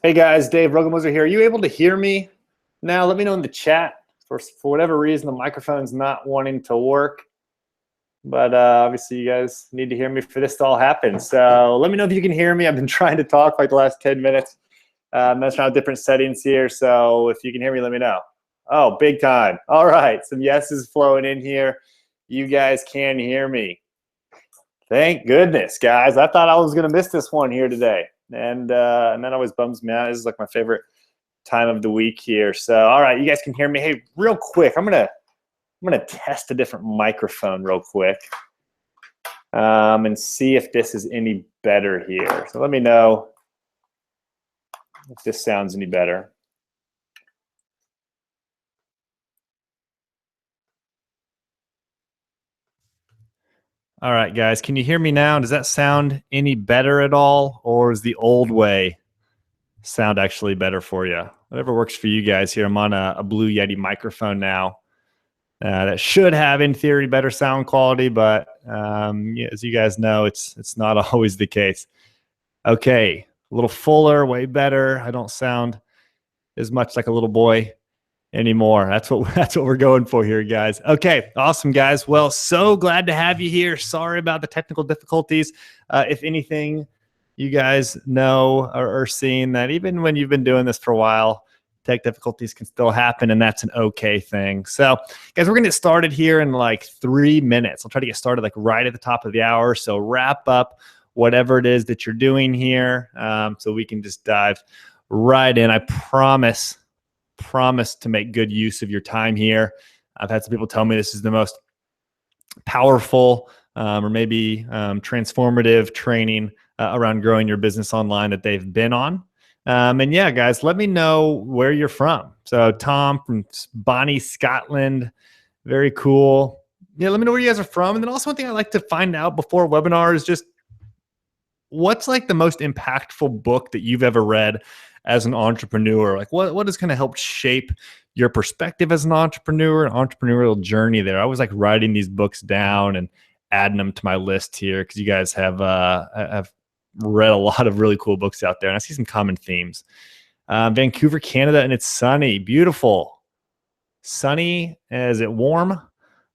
Hey guys, Dave Rugglemoser here. Are you able to hear me now? Let me know in the chat. For whatever reason, the microphone's not wanting to work. But obviously, you guys need to hear me for this to all happen. So let me know if you can hear me. I've been trying to talk like the last 10 minutes. I'm messing around with different settings here. So if you can hear me, let me know. Oh, big time. All right. Some yeses flowing in here. You guys can hear me. Thank goodness, guys. I thought I was going to miss this one here today. And that always bums me out. This is like my favorite time of the week here. So, all right, you guys can hear me. Hey, real quick, I'm gonna test a different microphone real quick and see if this is any better here. So let me know if this sounds any better. All right, guys, can you hear me now? Does that sound any better at all, or is the old way sound actually better for you? Whatever works for you guys here. I'm on a Blue Yeti microphone now. That should have, in theory, better sound quality, but yeah, as you guys know, it's not always the case. Okay, a little fuller, way better. I don't sound as much like a little boy anymore. That's what we're going for here, guys. Okay, awesome, guys. Well, so glad to have you here. Sorry about the technical difficulties. If anything, you guys know or seeing that even when you've been doing this for a while, tech difficulties can still happen, and that's an okay thing. So, guys, we're going to get started here in like 3 minutes. I'll try to get started like right at the top of the hour. So wrap up whatever it is that you're doing here so we can just dive right in. I promise to make good use of your time here. I've had some people tell me this is the most powerful or maybe transformative training around growing your business online that they've been on. And yeah, guys, let me know where you're from. So Tom from Bonnie, Scotland. Very cool. Yeah, let me know where you guys are from. And then also one thing I like to find out before a webinar is just what's like the most impactful book that you've ever read as an entrepreneur? Like what has kind of helped shape your perspective as an entrepreneur, an entrepreneurial journey there? I was like writing these books down and adding them to my list here because you guys have read a lot of really cool books out there, and I see some common themes. Vancouver, Canada, and it's sunny, beautiful. Sunny, is it warm?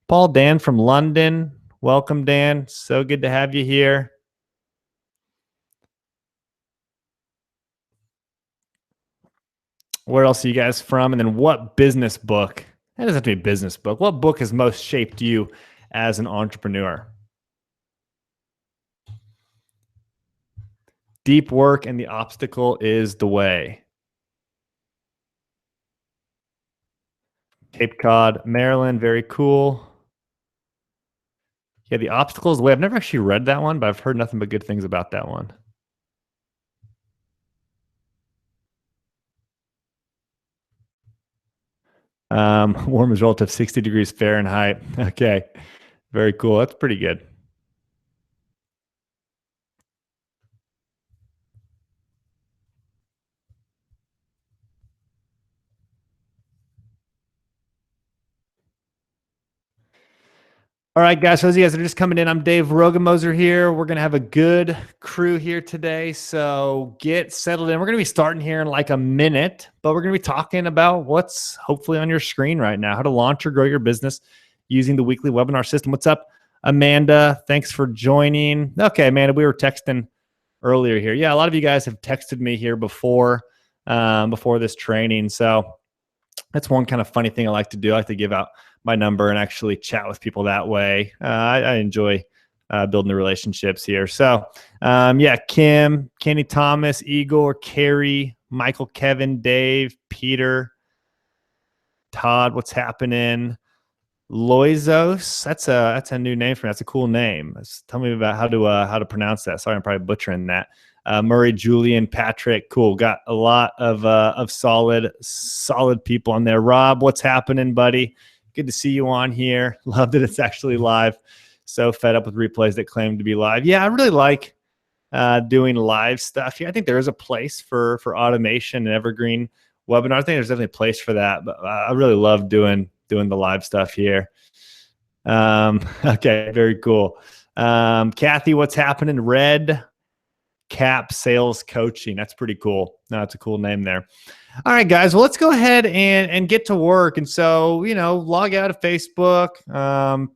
Paul, Dan from London, welcome, Dan. So good to have you here. Where else are you guys from? And then what business book? That doesn't have to be a business book. What book has most shaped you as an entrepreneur? Deep work and the obstacle is the way. Cape Cod, Maryland, very cool. Yeah, the obstacle is the way. I've never actually read that one, but I've heard nothing but good things about that one. Warm is relative 60 degrees Fahrenheit. Okay, very cool. That's pretty good. All right, guys. For those of you guys that are just coming in, I'm Dave Rugglemoser here. We're going to have a good crew here today. So get settled in. We're going to be starting here in like a minute, but we're going to be talking about what's hopefully on your screen right now, how to launch or grow your business using the weekly webinar system. What's up, Amanda? Thanks for joining. Okay, Amanda, we were texting earlier here. Yeah, a lot of you guys have texted me here before this training. So that's one kind of funny thing I like to do. I like to give out my number and actually chat with people that way. I enjoy building the relationships here. So yeah, Kim, Kenny Thomas, Igor, Carrie, Michael, Kevin, Dave, Peter, Todd, what's happening? Loizos, that's a new name for me. That's a cool name. Tell me about how to pronounce that. Sorry, I'm probably butchering that. Murray, Julian, Patrick, cool. Got a lot of solid people on there. Rob, what's happening, buddy? Good to see you on here. Love that it's actually live. So fed up with replays that claim to be live. Yeah, I really like doing live stuff here. I think there is a place for automation and evergreen webinar. I think there's definitely a place for that, but I really love doing the live stuff here. Okay, very cool. Kathy, what's happening? Red, Cap Sales Coaching. That's pretty cool. No, that's a cool name there. All right, guys. Well, let's go ahead and get to work. And so, log out of Facebook,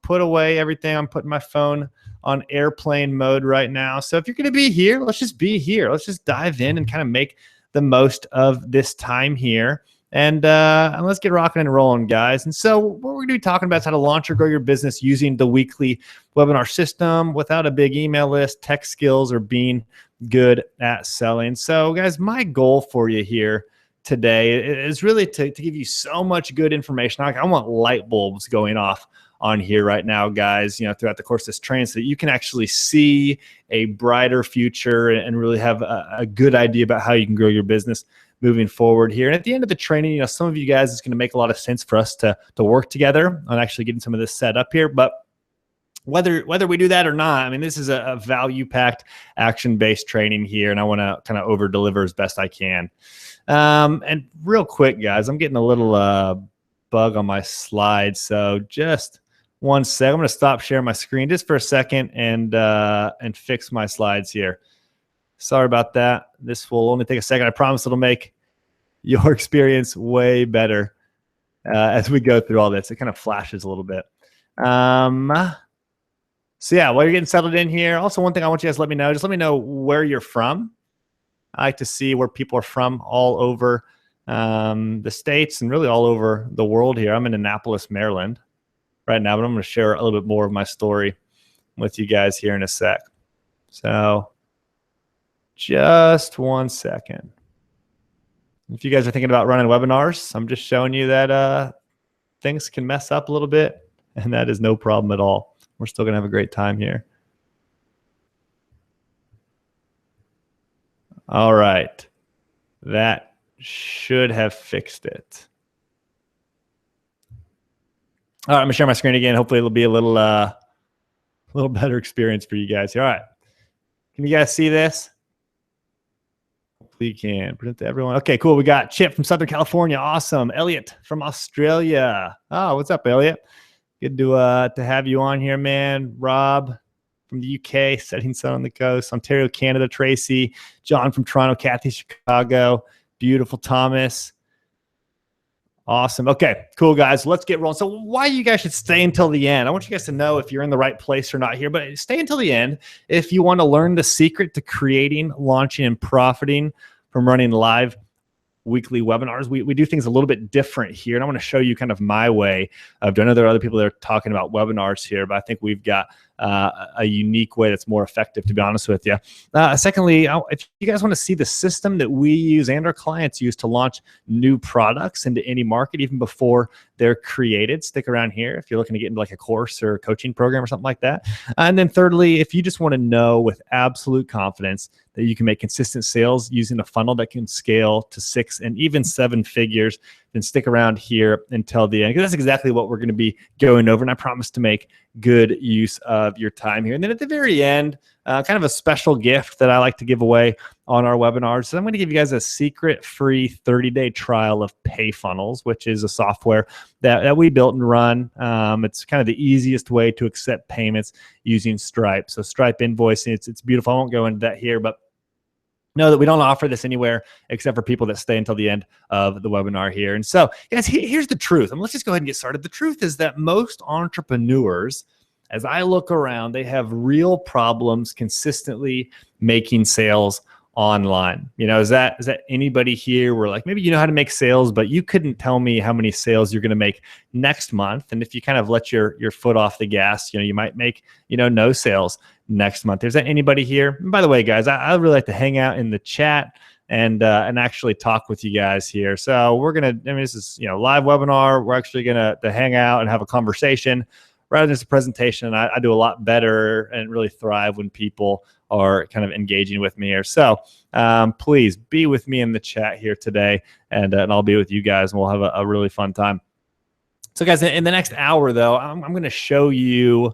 put away everything. I'm putting my phone on airplane mode right now. So if you're going to be here, let's just be here. Let's just dive in and kind of make the most of this time here. And let's get rocking and rolling, guys. And so what we're going to be talking about is how to launch or grow your business using the weekly webinar system without a big email list, tech skills, or being good at selling. So, guys, my goal for you here today is really to give you so much good information. I want light bulbs going off on here right now, guys, throughout the course of this training so that you can actually see a brighter future and really have a good idea about how you can grow your business moving forward here. And at the end of the training, some of you guys, it's going to make a lot of sense for us to work together on actually getting some of this set up here. But whether we do that or not, I mean, this is a value-packed, action-based training here, and I want to kind of over-deliver as best I can. And real quick, guys, I'm getting a little bug on my slides, so just one sec. I'm going to stop sharing my screen just for a second and fix my slides here. Sorry about that. This will only take a second. I promise it'll make your experience way better as we go through all this. It kind of flashes a little bit. So yeah, while you're getting settled in here, also one thing I want you guys to let me know, just let me know where you're from. I like to see where people are from all over the States and really all over the world here. I'm in Annapolis, Maryland right now, but I'm going to share a little bit more of my story with you guys here in a sec. So just one second. If you guys are thinking about running webinars, I'm just showing you that things can mess up a little bit, and that is no problem at all. We're still going to have a great time here. All right. That should have fixed it. All right, I'm going to share my screen again. Hopefully it'll be a little better experience for you guys here. All right. Can you guys see this? Hopefully you can. Present to everyone. Okay, cool. We got Chip from Southern California. Awesome. Elliot from Australia. Oh, what's up, Elliot? Good to have you on here, man. Rob from the UK, setting sun on the coast. Ontario, Canada. Tracy. John from Toronto. Kathy, Chicago. Beautiful Thomas. Awesome. Okay, cool, guys. Let's get rolling. So why you guys should stay until the end. I want you guys to know if you're in the right place or not here, but stay until the end if you want to learn the secret to creating, launching, and profiting from running live weekly webinars. We do things a little bit different here, and I want to show you kind of my way of doing it. There are other people that are talking about webinars here, but I think we've got a unique way that's more effective, to be honest with you. Secondly, if you guys want to see the system that we use and our clients use to launch new products into any market, even before they're created, stick around here if you're looking to get into like a course or a coaching program or something like that. And then thirdly, if you just want to know with absolute confidence that you can make consistent sales using a funnel that can scale to 6 and even 7 figures, then stick around here until the end, because that's exactly what we're going to be going over. And I promise to make good use of your time here. And then at the very end, kind of a special gift that I like to give away on our webinars. So I'm going to give you guys a secret free 30-day trial of PayFunnels, which is a software that we built and run. It's kind of the easiest way to accept payments using Stripe. So Stripe invoicing, it's beautiful. I won't go into that here, but know that we don't offer this anywhere except for people that stay until the end of the webinar here. And so, guys, here's the truth. Let's just go ahead and get started. The truth is that most entrepreneurs, as I look around, they have real problems consistently making sales online. Is that anybody here where like maybe you know how to make sales, but you couldn't tell me how many sales you're going to make next month? And if you kind of let your foot off the gas, you might make no sales next month. Is that anybody here? And by the way, guys, I really like to hang out in the chat and actually talk with you guys here. So we're gonna. This is live webinar. We're actually gonna hang out and have a conversation rather than just a presentation. I do a lot better and really thrive when people are kind of engaging with me here. So please be with me in the chat here today, and I'll be with you guys, and we'll have a really fun time. So guys, in the next hour though, I'm going to show you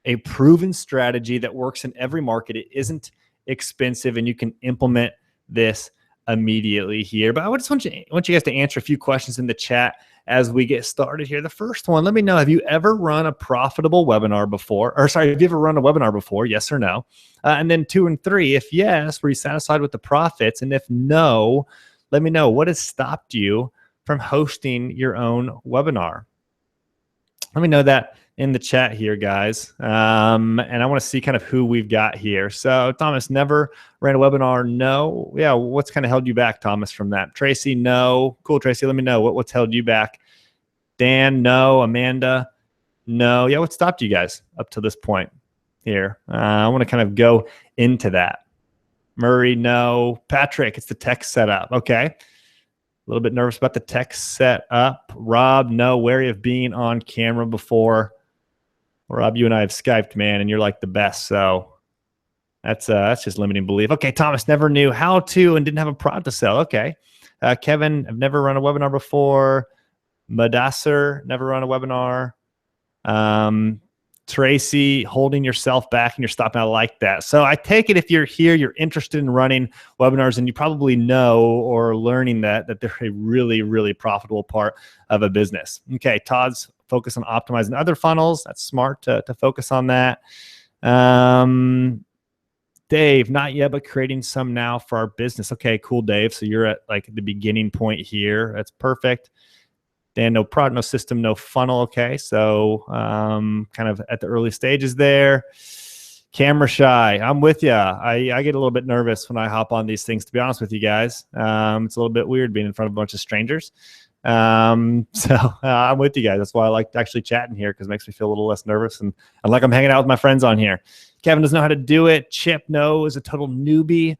a proven strategy that works in every market. It isn't expensive, and you can implement this immediately here. But I just want you guys to answer a few questions in the chat as we get started here. The first one, let me know, have you ever run a profitable webinar before? Or sorry, have you ever run a webinar before? Yes or no? And then 2 and 3, if yes, were you satisfied with the profits? And if no, let me know, what has stopped you from hosting your own webinar? Let me know that in the chat here, guys. And I want to see kind of who we've got here. So Thomas, never ran a webinar. No. Yeah. What's kind of held you back, Thomas, from that? Tracy, no. Cool, Tracy. Let me know what's held you back. Dan, no. Amanda, no. Yeah. What stopped you guys up to this point here? I want to kind of go into that. Murray, no. Patrick, it's the tech setup. Okay. A little bit nervous about the tech setup. Rob, no. Wary of being on camera before. Rob, you and I have Skyped, man, and you're like the best. So that's just limiting belief. Okay, Thomas, never knew how to and didn't have a product to sell. Okay. Kevin, I've never run a webinar before. Madasser, never run a webinar. Tracy, holding yourself back and you're stopping. I like that. So I take it if you're here, you're interested in running webinars, and you probably know or learning that they're a really, really profitable part of a business. Okay, Todd's focus on optimizing other funnels. That's smart to focus on that. Dave, not yet, but creating some now for our business. Okay, cool, Dave. So you're at like the beginning point here. That's perfect. Dan, no product, no system, no funnel. Okay, so kind of at the early stages there. Camera shy. I'm with you. I get a little bit nervous when I hop on these things, to be honest with you guys. It's a little bit weird being in front of a bunch of strangers. I'm with you guys. That's why I like actually chatting here, because it makes me feel a little less nervous and like I'm hanging out with my friends on here. Kevin doesn't know how to do it. Chip, no, is a total newbie.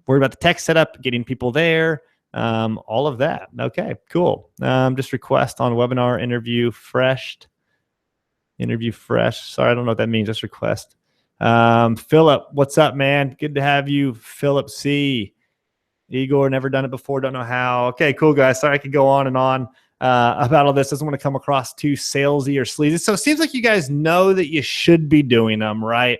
Worried about the tech setup, getting people there. All of that. Okay, cool. Just request on webinar interview fresh. Sorry, I don't know what that means. Just request. Philip, what's up, man? Good to have you. Philip C. Igor, never done it before. Don't know how. Okay, cool, guys. Sorry, I could go on and on about all this. Doesn't want to come across too salesy or sleazy. So it seems like you guys know that you should be doing them, right?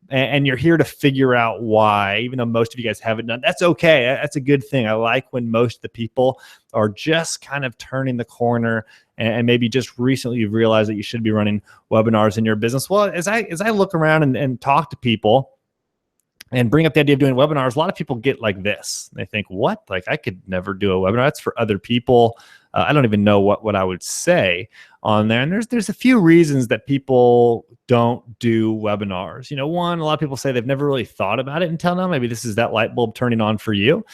And you're here to figure out why, even though most of you guys haven't done. That's okay. That's a good thing. I like when most of the people are just kind of turning the corner and maybe just recently you've realized that you should be running webinars in your business. Well, as I look around and talk to people and bring up the idea of doing webinars, a lot of people get like this. They think, what? Like, I could never do a webinar. That's for other people. I don't even know what I would say on there. And there's a few reasons that people don't do webinars. You know, one, a lot of people say they've never really thought about it until now. Maybe this is that light bulb turning on for you.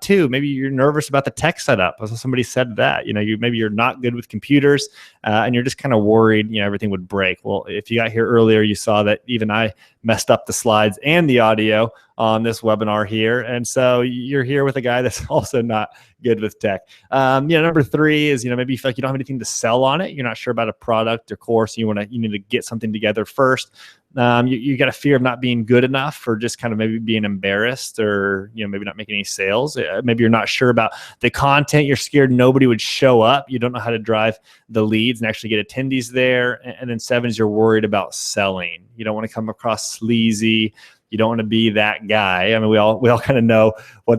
Two, maybe you're nervous about the tech setup. Somebody said that, you know, maybe you're not good with computers and you're just kind of worried, you know, everything would break. Well, if you got here earlier, you saw that even I messed up the slides and the audio on this webinar here. And so you're here with a guy that's also not good with tech. Number three is, maybe you feel like you don't have anything to sell on it. You're not sure about a product or course. You need to get something together first. You got a fear of not being good enough, or just kind of maybe being embarrassed, or, maybe not making any sales. Maybe you're not sure about the content. You're scared nobody would show up. You don't know how to drive the leads and actually get attendees there. And then 7 is you're worried about selling. You don't want to come across sleazy. You don't want to be that guy. I mean, we all kind of know who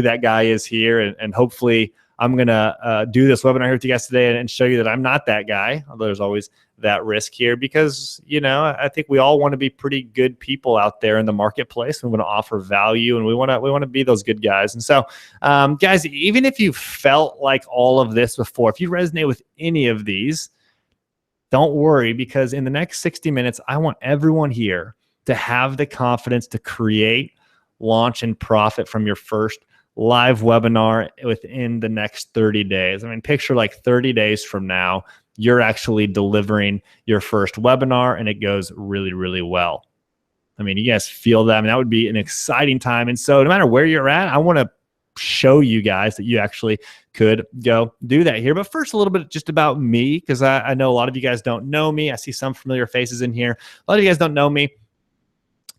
that guy is here, and hopefully I'm gonna do this webinar here with you guys today and show you that I'm not that guy. Although there's always that risk here, because I think we all want to be pretty good people out there in the marketplace. We want to offer value, and we want to be those good guys. And so, guys, even if you felt like all of this before, if you resonate with any of these, don't worry, because in the next 60 minutes, I want everyone here to have the confidence to create, launch, and profit from your first live webinar within the next 30 days. I mean, picture like 30 days from now, you're actually delivering your first webinar and it goes really, really well. I mean, you guys feel that? I mean, that would be an exciting time. And so no matter where you're at, I want to show you guys that you actually could go do that here. But first, a little bit just about me, because I know a lot of you guys don't know me. I see some familiar faces in here. A lot of you guys don't know me.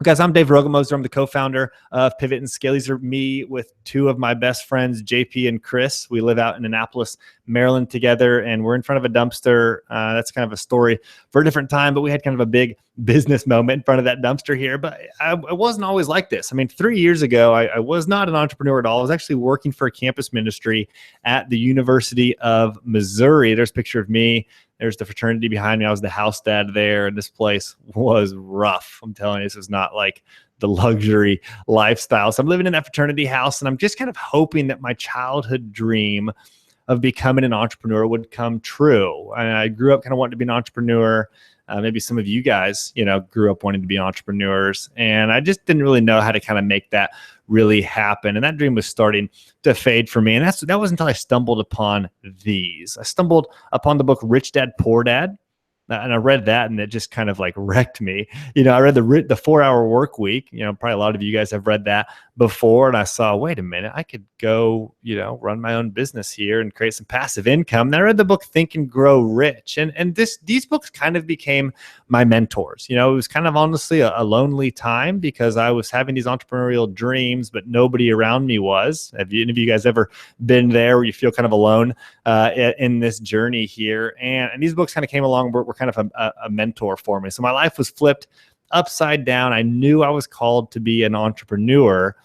Guys, I'm Dave Rogamoser. I'm the co-founder of Pivot and Scale. These are me with two of my best friends, JP and Chris. We live out in Annapolis, Maryland together, and we're in front of a dumpster. That's kind of a story for a different time, but we had kind of a big business moment in front of that dumpster here. But I wasn't always like this. I mean, 3 years ago, I was not an entrepreneur at all. I was actually working for a campus ministry at the University of Missouri. There's a picture of me. There's the fraternity behind me. I was the house dad there, and this place was rough. I'm telling you, this is not like the luxury lifestyle. So I'm living in that fraternity house, and I'm just kind of hoping that my childhood dream of becoming an entrepreneur would come true. And I grew up kind of wanting to be an entrepreneur. Maybe some of you guys, grew up wanting to be entrepreneurs, and I just didn't really know how to kind of make that really happen. And that dream was starting to fade for me. And that wasn't until I stumbled upon these. I stumbled upon the book Rich Dad, Poor Dad. And I read that, and it just kind of like wrecked me. I read the 4-Hour Work Week. Probably a lot of you guys have read that before. And I saw, wait a minute, I could go, run my own business here and create some passive income. Then I read the book Think and Grow Rich. And these books kind of became my mentors. It was kind of honestly a lonely time because I was having these entrepreneurial dreams, but nobody around me was. Have any of you guys ever been there where you feel kind of alone in this journey here? And these books kind of came along, were kind of a mentor for me. So my life was flipped upside down. I knew I was called to be an entrepreneur,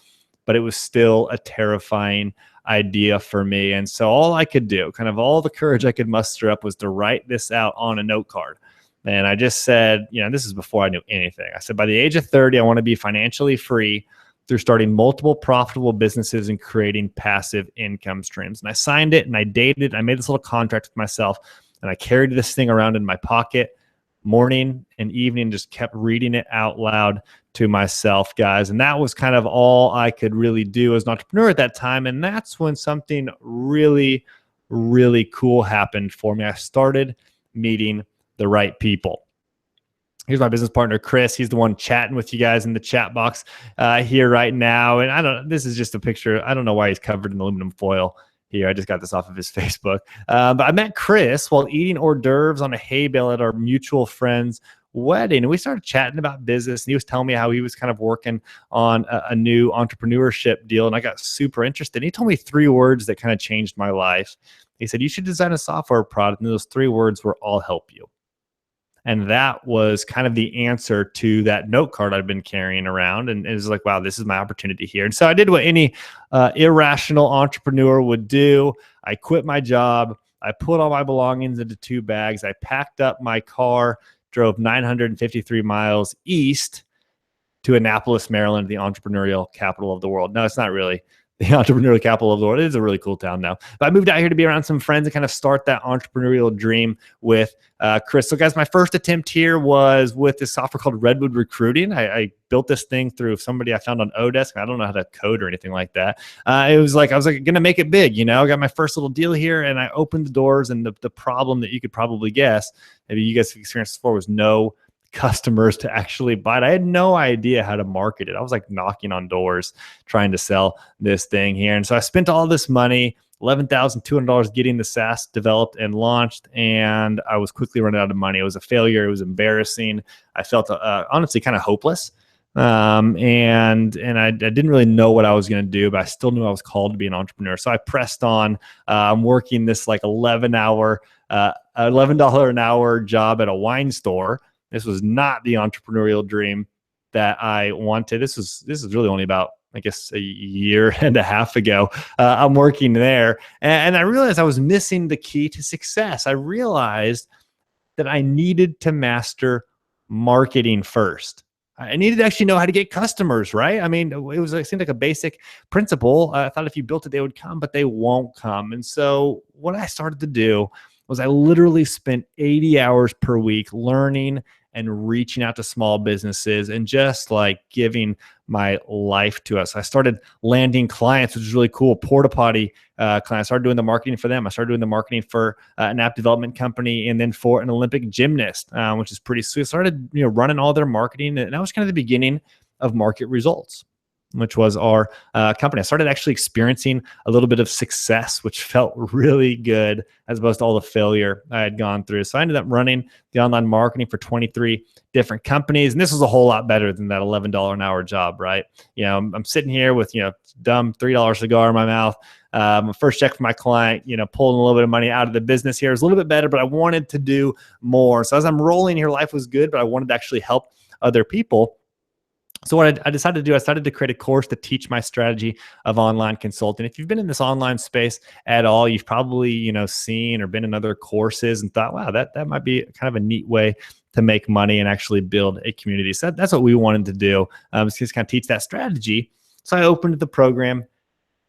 but it was still a terrifying idea for me. And so all I could do, kind of all the courage I could muster up, was to write this out on a note card. And I just said, this is before I knew anything. I said, by the age of 30, I want to be financially free through starting multiple profitable businesses and creating passive income streams. And I signed it, and I dated it. I made this little contract with myself, and I carried this thing around in my pocket morning and evening, just kept reading it out loud to myself, guys. And that was kind of all I could really do as an entrepreneur at that time. And that's when something really, really cool happened for me. I started meeting the right people. Here's my business partner, Chris. He's the one chatting with you guys in the chat box here right now. And this is just a picture. I don't know why he's covered in aluminum foil here. I just got this off of his Facebook. But I met Chris while eating hors d'oeuvres on a hay bale at our mutual friend's wedding. And we started chatting about business. And he was telling me how he was kind of working on a new entrepreneurship deal. And I got super interested. And he told me 3 words that kind of changed my life. He said, you should design a software product. And those 3 words were, I'll help you. And that was kind of the answer to that note card I'd been carrying around. And it was like, wow, this is my opportunity here. And so I did what any irrational entrepreneur would do. I quit my job. I put all my belongings into 2 bags. I packed up my car, drove 953 miles east to Annapolis, Maryland, the entrepreneurial capital of the world. No, it's not really the entrepreneurial capital of the world. It is a really cool town now. But I moved out here to be around some friends and kind of start that entrepreneurial dream with Chris. So guys, my first attempt here was with this software called Redwood Recruiting. I built this thing through somebody I found on Odesk. I don't know how to code or anything like that. I was like, going to make it big. I got my first little deal here, and I opened the doors, and the problem that you could probably guess, maybe you guys have experienced before, was no customers to actually buy it. I had no idea how to market it. I was like knocking on doors trying to sell this thing here. And so I spent all this money, $11,200, getting the SaaS developed and launched, and I was quickly running out of money. It was a failure. It was embarrassing. I felt honestly kind of hopeless. And I didn't really know what I was going to do, but I still knew I was called to be an entrepreneur. So I pressed on. I'm working this like $11 an hour job at a wine store. This was not the entrepreneurial dream that I wanted. This is really only about, I guess, a year and a half ago. I'm working there, and I realized I was missing the key to success. I realized that I needed to master marketing first. I needed to actually know how to get customers, right? I mean, it seemed like a basic principle. I thought if you built it, they would come, but they won't come. And so what I started to do was I literally spent 80 hours per week learning and reaching out to small businesses and just like giving my life to us. I started landing clients, which is really cool. Porta potty clients. I started doing the marketing for them. I started doing the marketing for an app development company, and then for an Olympic gymnast, which is pretty sweet. I started running all their marketing, and that was kind of the beginning of Market Results. which was our company. I started actually experiencing a little bit of success, which felt really good as opposed to all the failure I had gone through. So I ended up running the online marketing for 23 different companies. And this was a whole lot better than that $11 an hour job, right? I'm sitting here with, dumb $3 cigar in my mouth. First check for my client, pulling a little bit of money out of the business here. It was a little bit better, but I wanted to do more. So as I'm rolling here, life was good, but I wanted to actually help other people. So what I decided to do, I started to create a course to teach my strategy of online consulting. If you've been in this online space at all, you've probably, seen or been in other courses and thought, wow, that might be kind of a neat way to make money and actually build a community. So that's what we wanted to do, is just kind of teach that strategy. So I opened the program,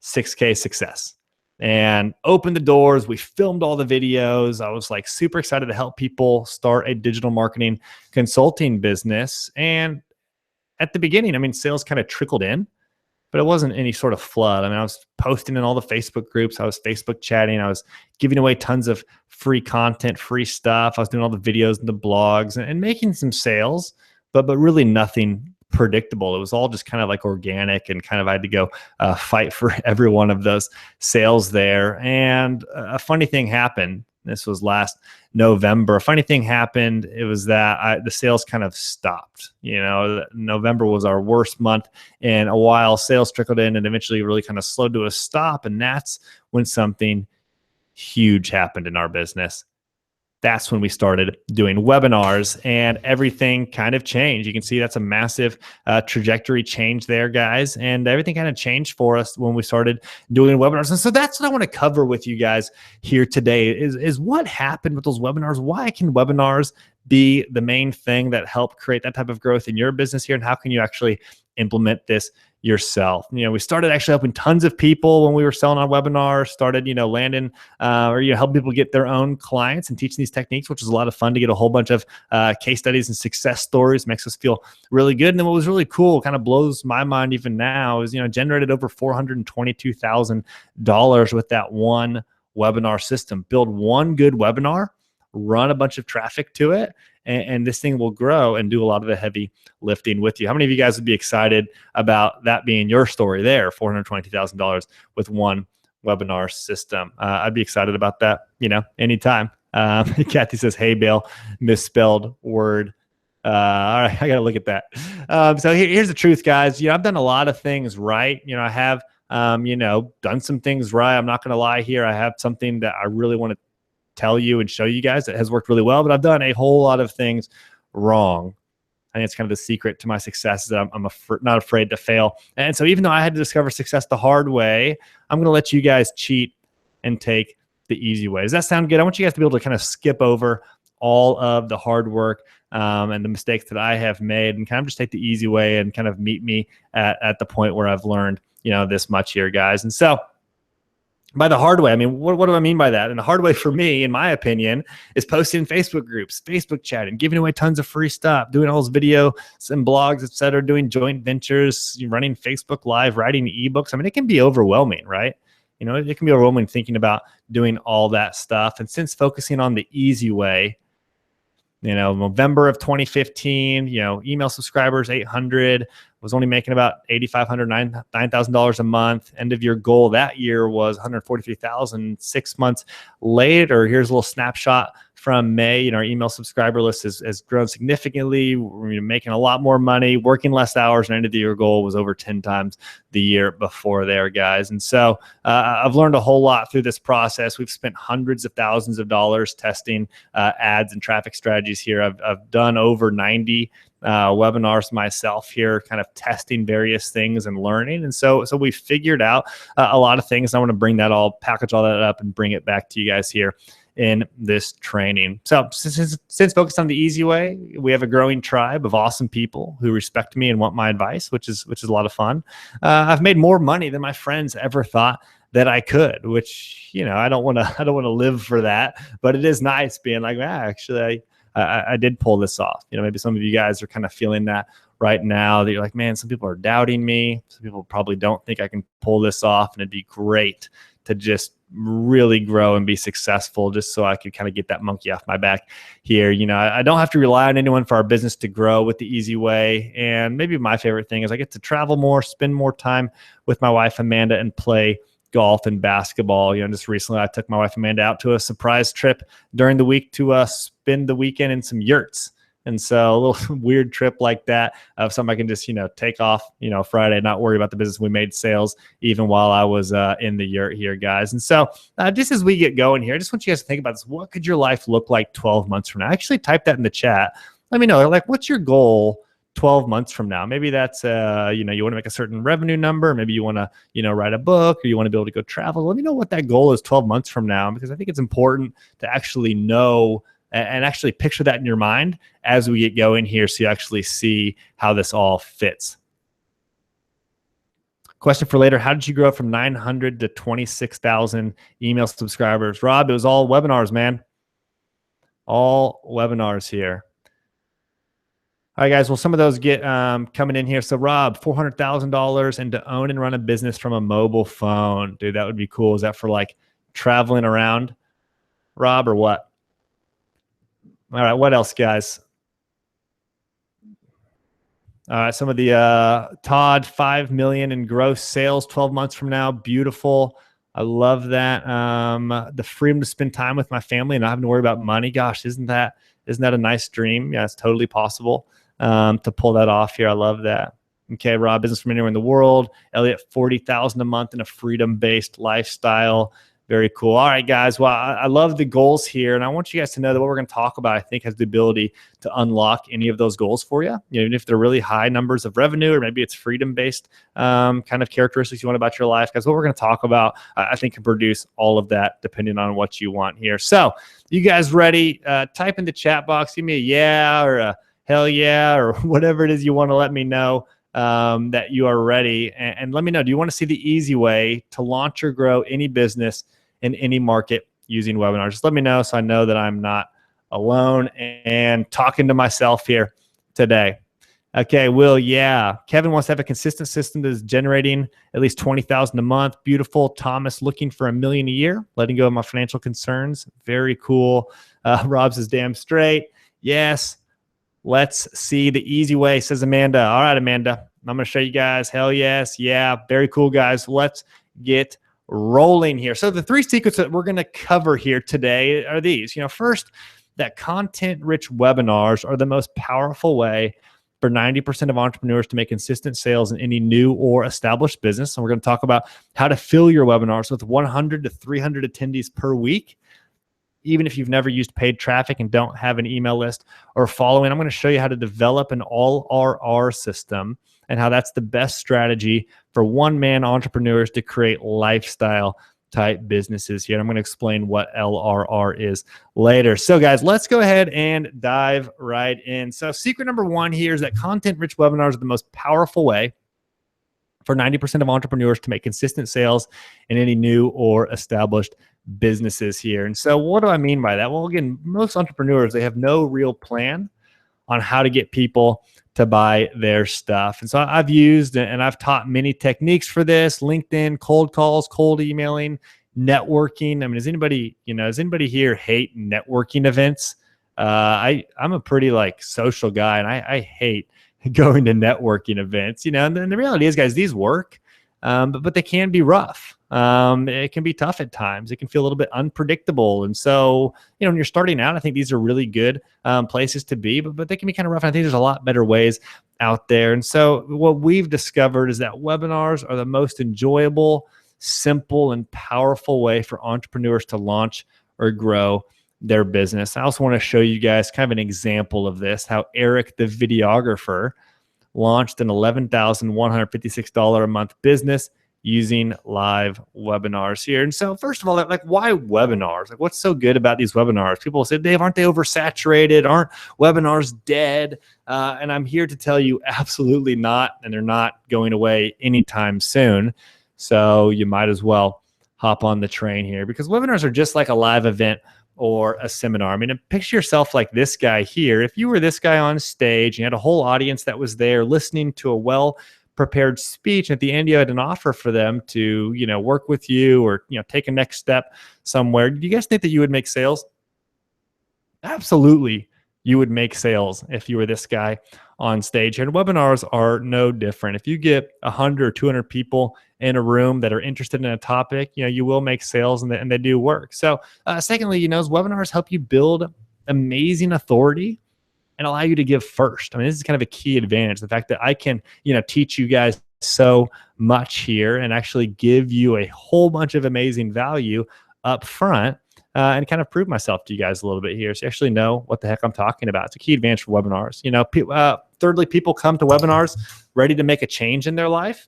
6K Success, and opened the doors. We filmed all the videos. I was like super excited to help people start a digital marketing consulting business. And at the beginning, sales kind of trickled in, but it wasn't any sort of flood. I was posting in all the Facebook groups. I was Facebook chatting. I was giving away tons of free content, free stuff. I was doing all the videos and the blogs and making some sales, but really nothing predictable. It was all just kind of like organic, and kind of I had to go fight for every one of those sales there. And a funny thing happened. This was last November. A funny thing happened. It was that the sales kind of stopped. November was our worst month in a while. Sales trickled in and eventually really kind of slowed to a stop. And that's when something huge happened in our business. That's when we started doing webinars, and everything kind of changed. You can see that's a massive trajectory change there, guys. And everything kind of changed for us when we started doing webinars. And so that's what I want to cover with you guys here today is what happened with those webinars. Why can webinars be the main thing that help create that type of growth in your business here? And how can you actually implement this yourself? We started actually helping tons of people when we were selling on webinars, started, landing or helping people get their own clients and teaching these techniques, which was a lot of fun to get a whole bunch of case studies and success stories. Makes us feel really good. And then what was really cool, kind of blows my mind even now, is, generated over $422,000 with that one webinar system. Build one good webinar, run a bunch of traffic to it, and this thing will grow and do a lot of the heavy lifting with you. How many of you guys would be excited about that being your story there, $422,000 with one webinar system? I'd be excited about that, anytime. Kathy says, hey, Bill, misspelled word. All right, I got to look at that. So here's the truth, guys. I've done a lot of things right. I have, done some things right. I'm not going to lie here. I have something that I really want to tell you and show you guys that has worked really well, but I've done a whole lot of things wrong. I think it's kind of the secret to my success is that I'm not afraid to fail. And so even though I had to discover success the hard way, I'm going to let you guys cheat and take the easy way. Does that sound good? I want you guys to be able to kind of skip over all of the hard work and the mistakes that I have made and kind of just take the easy way and kind of meet me at the point where I've learned, this much here, guys. And so by the hard way, what do I mean by that? And the hard way for me, in my opinion, is posting in Facebook groups, Facebook chatting, giving away tons of free stuff, doing all those videos and blogs, et cetera, doing joint ventures, running Facebook Live, writing ebooks. It can be overwhelming, right? It can be overwhelming thinking about doing all that stuff. And since focusing on the easy way, November of 2015, email subscribers, 800, was only making about $8,500, $9,000 a month. End of year goal that year was $143,000. 6 months later, here's a little snapshot from May. Our email subscriber list has grown significantly. We're making a lot more money, working less hours, and end of the year goal was over 10 times the year before there, guys. And so I've learned a whole lot through this process. We've spent hundreds of thousands of dollars testing ads and traffic strategies here. I've done over 90 webinars myself here, kind of testing various things and learning. And so we figured out a lot of things. I want to package all that up and bring it back to you guys here in this training. So since focused on the easy way, we have a growing tribe of awesome people who respect me and want my advice, which is a lot of fun. I've made more money than my friends ever thought that I could, which, I don't want to live for that, but it is nice being like, actually, I did pull this off. Maybe some of you guys are kind of feeling that right now, that you're like, man, some people are doubting me. Some people probably don't think I can pull this off, and it'd be great to just really grow and be successful, just so I could kind of get that monkey off my back here. I don't have to rely on anyone for our business to grow with the easy way. And maybe my favorite thing is I get to travel more, spend more time with my wife, Amanda, and play golf and basketball. Just recently I took my wife, Amanda, out to a surprise trip during the week to spend the weekend in some yurts. And so a little weird trip like that of something I can just, take off, Friday, not worry about the business. We made sales even while I was in the yurt here, guys. And so just as we get going here, I just want you guys to think about this. What could your life look like 12 months from now? Actually type that in the chat. Let me know, what's your goal 12 months from now? Maybe that's, you want to make a certain revenue number. Maybe you want to, write a book, or you want to be able to go travel. Let me know what that goal is 12 months from now, because I think it's important to actually know and actually picture that in your mind as we get going here, so you actually see how this all fits. Question for later: how did you grow from 900 to 26,000 email subscribers? Rob, it was all webinars, man. All webinars here. All right, guys. Well, some of those get coming in here. So, Rob, $400,000 and to own and run a business from a mobile phone. Dude, that would be cool. Is that for like traveling around, Rob, or what? All right, what else, guys? All right, some of the Todd, 5 million in gross sales 12 months from now. Beautiful. I love that. The freedom to spend time with my family and not having to worry about money. Gosh, isn't that a nice dream? Yeah, it's totally possible to pull that off here. I love that. Okay, Rob, business from anywhere in the world. Elliot, 40,000 a month in a freedom-based lifestyle. Very cool. All right, guys. Well, I love the goals here, and I want you guys to know that what we're going to talk about, I think, has the ability to unlock any of those goals for you. Even if they're really high numbers of revenue, or maybe it's freedom-based kind of characteristics you want about your life, guys. What we're going to talk about, I think, can produce all of that depending on what you want here. So, you guys ready? Type in the chat box. Give me a yeah or a hell yeah, or whatever it is you want to let me know that you are ready. And let me know, do you want to see the easy way to launch or grow any business in any market using webinars? Just let me know so I know that I'm not alone and talking to myself here today. Okay, Will, yeah. Kevin wants to have a consistent system that is generating at least 20,000 a month. Beautiful. Thomas, looking for $1 million a year, letting go of my financial concerns. Very cool. Rob says, damn straight. Yes. Let's see the easy way, says Amanda. All right, Amanda, I'm going to show you guys. Hell yes. Yeah. Very cool, guys. Let's get rolling here. So the 3 secrets that we're going to cover here today are these. First, that content-rich webinars are the most powerful way for 90% of entrepreneurs to make consistent sales in any new or established business. And we're going to talk about how to fill your webinars with 100 to 300 attendees per week. Even if you've never used paid traffic and don't have an email list or following, I'm going to show you how to develop an all RR system and how that's the best strategy for one-man entrepreneurs to create lifestyle type businesses here. And I'm going to explain what LRR is later. So guys, let's go ahead and dive right in. So secret number 1 here is that content-rich webinars are the most powerful way for 90% of entrepreneurs to make consistent sales in any new or established businesses here. And so what do I mean by that? Well, again, most entrepreneurs, they have no real plan on how to get people to buy their stuff. And so I've used and I've taught many techniques for this: LinkedIn, cold calls, cold emailing, networking. I mean, does anybody here hate networking events? I'm a pretty social guy, and I hate going to networking events, and then the reality is, guys, these work, but they can be rough. It can be tough at times. It can feel a little bit unpredictable. And so, when you're starting out, I think these are really good places to be, but they can be kind of rough. And I think there's a lot better ways out there. And so what we've discovered is that webinars are the most enjoyable, simple, and powerful way for entrepreneurs to launch or grow their business. I also want to show you guys kind of an example of this, how Eric, the videographer, launched an $11,156 a month business using live webinars here. And so first of all, why webinars? What's so good about these webinars? People say, Dave, aren't they oversaturated? Aren't webinars dead? And I'm here to tell you absolutely not. And they're not going away anytime soon. So you might as well hop on the train here, because webinars are just like a live event or a seminar. I mean, picture yourself like this guy here. If you were this guy on stage, you had a whole audience that was there listening to a well prepared speech. And at the end, you had an offer for them to, work with you or, take a next step somewhere. Do you guys think that you would make sales? Absolutely, you would make sales if you were this guy on stage. And webinars are no different. If you get 100 or 200 people in a room that are interested in a topic, you will make sales, and they do work. So, secondly, webinars help you build amazing authority and allow you to give first. I mean, this is kind of a key advantage. The fact that I can, teach you guys so much here and actually give you a whole bunch of amazing value up front, and kind of prove myself to you guys a little bit here. So you actually know what the heck I'm talking about. It's a key advantage for webinars. Thirdly, people come to webinars ready to make a change in their life.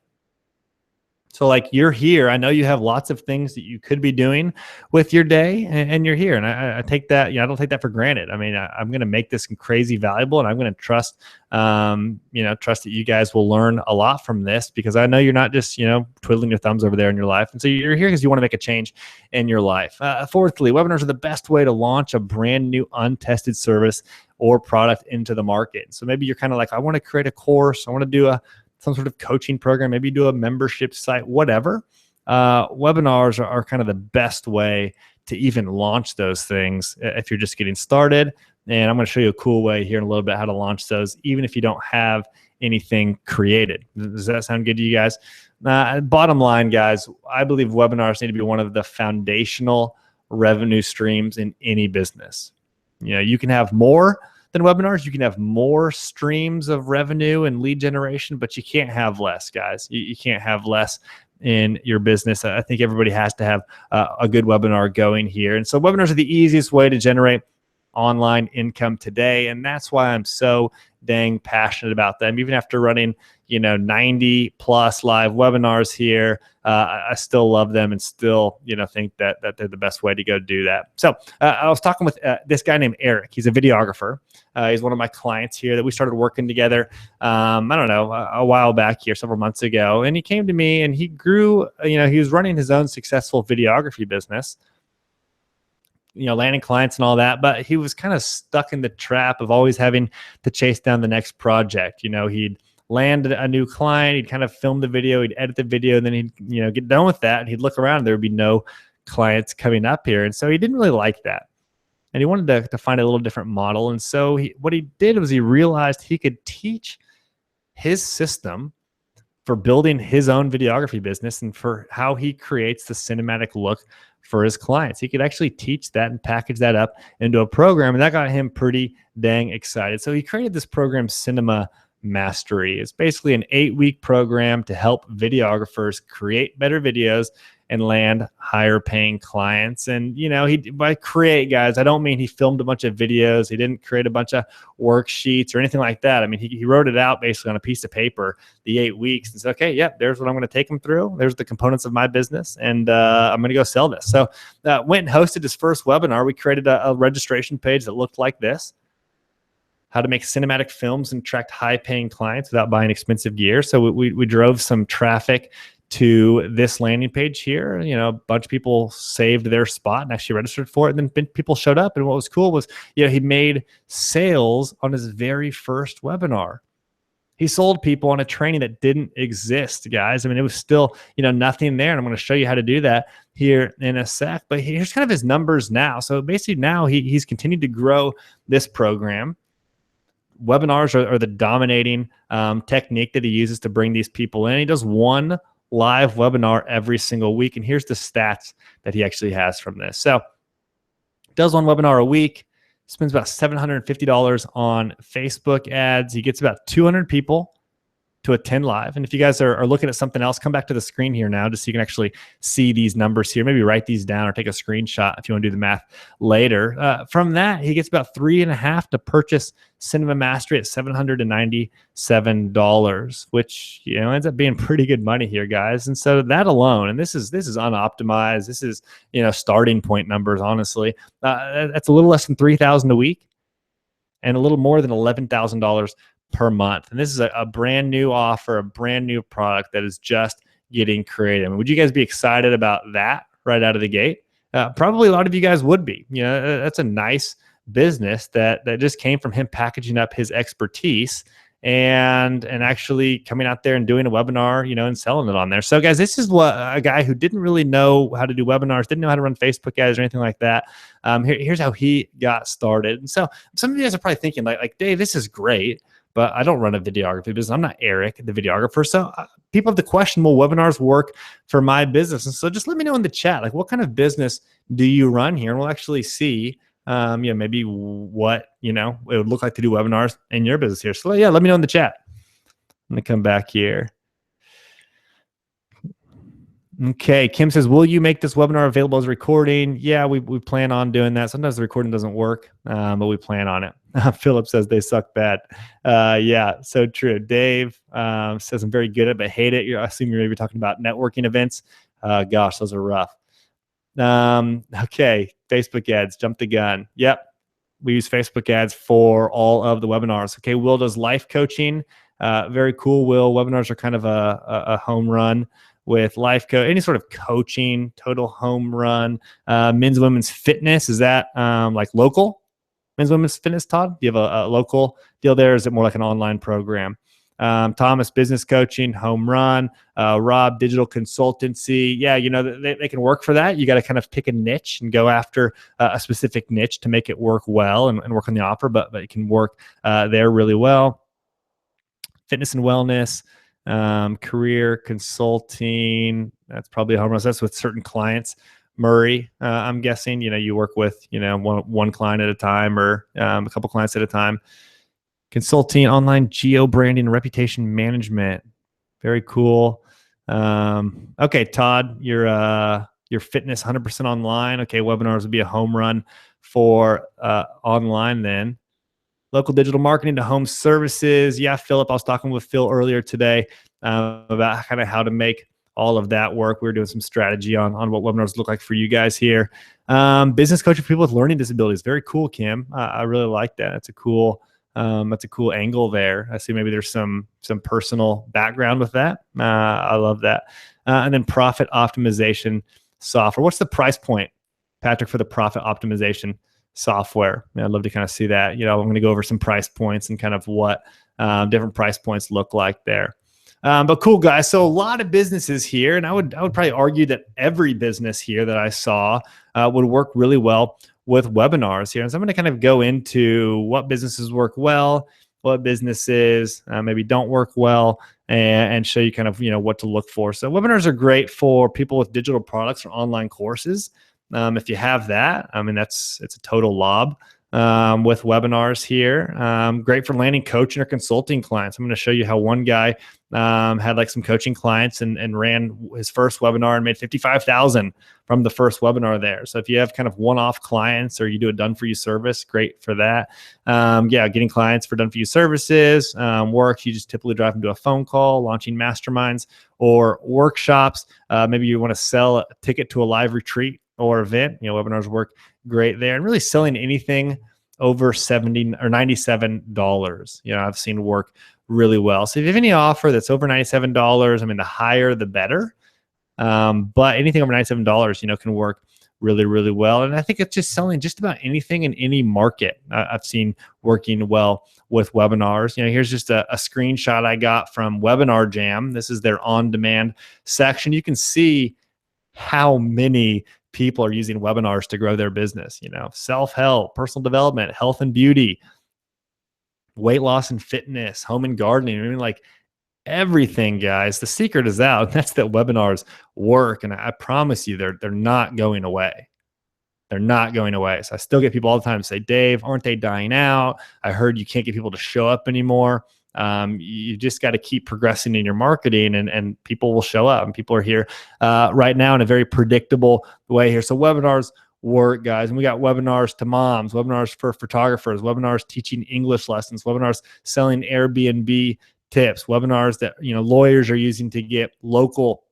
So like, you're here. I know you have lots of things that you could be doing with your day, and you're here. And I take that, I don't take that for granted. I mean, I'm going to make this crazy valuable, and I'm going to trust that you guys will learn a lot from this, because I know you're not just, twiddling your thumbs over there in your life. And so you're here because you want to make a change in your life. Fourthly, webinars are the best way to launch a brand new untested service or product into the market. So maybe you're kind of like, I want to create a course. I want to do some sort of coaching program, maybe do a membership site, whatever. Webinars are kind of the best way to even launch those things if you're just getting started. And I'm going to show you a cool way here in a little bit how to launch those, even if you don't have anything created. Does that sound good to you guys? Bottom line, guys, I believe webinars need to be one of the foundational revenue streams in any business. You can have more than webinars. You can have more streams of revenue and lead generation, but you can't have less, guys. You can't have less in your business. I think everybody has to have a good webinar going here. And so webinars are the easiest way to generate online income today. And that's why I'm so dang passionate about them. Even after running, 90 plus live webinars here, I still love them and still, think that they're the best way to go do that. So I was talking with this guy named Eric. He's a videographer. He's one of my clients here that we started working together, I don't know, a while back here, several months ago. And he came to me and he grew, he was running his own successful videography business, landing clients and all that, but he was kind of stuck in the trap of always having to chase down the next project. He'd land a new client, he'd kind of film the video, he'd edit the video, and then he'd, get done with that, and he'd look around and there would be no clients coming up here. And so he didn't really like that. And he wanted to find a little different model. And so what he did was he realized he could teach his system for building his own videography business and for how he creates the cinematic look for his clients. He could actually teach that and package that up into a program, and that got him pretty dang excited. So he created this program, Cinema Mastery. It's basically an 8-week program to help videographers create better videos and land higher paying clients. And, by create, guys, I don't mean he filmed a bunch of videos. He didn't create a bunch of worksheets or anything like that. I mean, he wrote it out basically on a piece of paper, the 8 weeks, and said, okay, yep, there's what I'm going to take him through. There's the components of my business, and I'm going to go sell this. So went and hosted his first webinar. We created a registration page that looked like this: how to make cinematic films and attract high-paying clients without buying expensive gear. So we drove some traffic to this landing page here. A bunch of people saved their spot and actually registered for it. And then people showed up. And what was cool was, he made sales on his very first webinar. He sold people on a training that didn't exist, guys. I mean, it was still, nothing there. And I'm going to show you how to do that here in a sec. But here's kind of his numbers now. So basically now he's continued to grow this program. Webinars are the dominating technique that he uses to bring these people in. He does one live webinar every single week. And here's the stats that he actually has from this. So does one webinar a week, spends about $750 on Facebook ads. He gets about 200 people to attend live. And if you guys are looking at something else, come back to the screen here now just so you can actually see these numbers here. Maybe write these down or take a screenshot if you want to do the math later. From that, he gets about $3.5 to purchase Cinema Mastery at $797, which ends up being pretty good money here, guys. And so that alone, and this is unoptimized. This is starting point numbers, honestly. That's a little less than $3,000 a week and a little more than $11,000 per month. And this is a brand new offer, a brand new product that is just getting created. I mean, would you guys be excited about that right out of the gate? Probably a lot of you guys would be. That's a nice business that just came from him packaging up his expertise and actually coming out there and doing a webinar, and selling it on there. So guys, this is what a guy who didn't really know how to do webinars, didn't know how to run Facebook ads or anything like that. Here's how he got started. And so some of you guys are probably thinking like, Dave, this is great, but I don't run a videography business. I'm not Eric, the videographer. So people have the question, will webinars work for my business? And so just let me know in the chat, like what kind of business do you run here? And we'll actually see maybe what, it would look like to do webinars in your business here. So yeah, let me know in the chat. I'm going to come back here. Okay, Kim says, will you make this webinar available as a recording? Yeah, we plan on doing that. Sometimes the recording doesn't work, but we plan on it. Philip says they suck bad. Yeah, so true. Dave says, I'm very good at it, but hate it. I assume you're maybe talking about networking events. Gosh, those are rough. Okay, Facebook ads, jump the gun. Yep, we use Facebook ads for all of the webinars. Okay, Will does life coaching. Very cool, Will. Webinars are kind of a home run with life coach, any sort of coaching, total home run. Men's and women's fitness, is that like local? Men's and women's fitness, Todd? Do you have a local deal there? Is it more like an online program? Thomas, business coaching, home run. Rob, digital consultancy. Yeah, they can work for that. You got to kind of pick a niche and go after a specific niche to make it work well and work on the offer, but it can work there really well. Fitness and wellness, career consulting. That's probably a home run. So that's with certain clients. Murray, I'm guessing, you work with, one client at a time or a couple clients at a time. Consulting, online geo branding, reputation management. Very cool. Okay, Todd, your fitness 100% online. Okay, webinars would be a home run for online then. Local digital marketing to home services. Yeah, Philip, I was talking with Phil earlier today about kind of how to make all of that work. We were doing some strategy on what webinars look like for you guys here. Business coaching for people with learning disabilities. Very cool, Kim. I really like that. That's a cool angle there. I see maybe there's some personal background with that. I love that. And then profit optimization software. What's the price point, Patrick, for the profit optimization software? I'd love to kind of see that. I'm going to go over some price points and kind of what different price points look like there. But cool, guys. So a lot of businesses here, and I would probably argue that every business here that I saw would work really well with webinars here. And so I'm going to kind of go into what businesses work well, what businesses maybe don't work well, and show you kind of what to look for. So webinars are great for people with digital products or online courses. If you have that, it's a total lob with webinars here. Great for landing coaching or consulting clients. I'm going to show you how one guy had like some coaching clients and ran his first webinar and made $55,000 from the first webinar there. So if you have kind of one-off clients or you do a done-for-you service, great for that. Getting clients for done-for-you services works. You just typically drive them to a phone call, launching masterminds or workshops. Maybe you want to sell a ticket to a live retreat or event. Webinars work great there. And really selling anything over $70 or $97, I've seen work really well. So if you have any offer that's over $97, the higher the better. But anything over $97, can work really, really well. And I think it's just selling just about anything in any market I've seen working well with webinars. Here's just a screenshot I got from Webinar Jam. This is their on-demand section. You can see how many people are using webinars to grow their business. Self-help, personal development, health and beauty, weight loss and fitness, home and gardening. Like everything, guys. The secret is out. That's that webinars work. And I promise you, they're not going away. They're not going away. So I still get people all the time say, Dave, aren't they dying out? I heard you can't get people to show up anymore. You just got to keep progressing in your marketing and people will show up, and people are here right now in a very predictable way here. So webinars work, guys. And we got webinars to moms, webinars for photographers, webinars teaching English lessons, webinars selling Airbnb tips, webinars that, lawyers are using to get local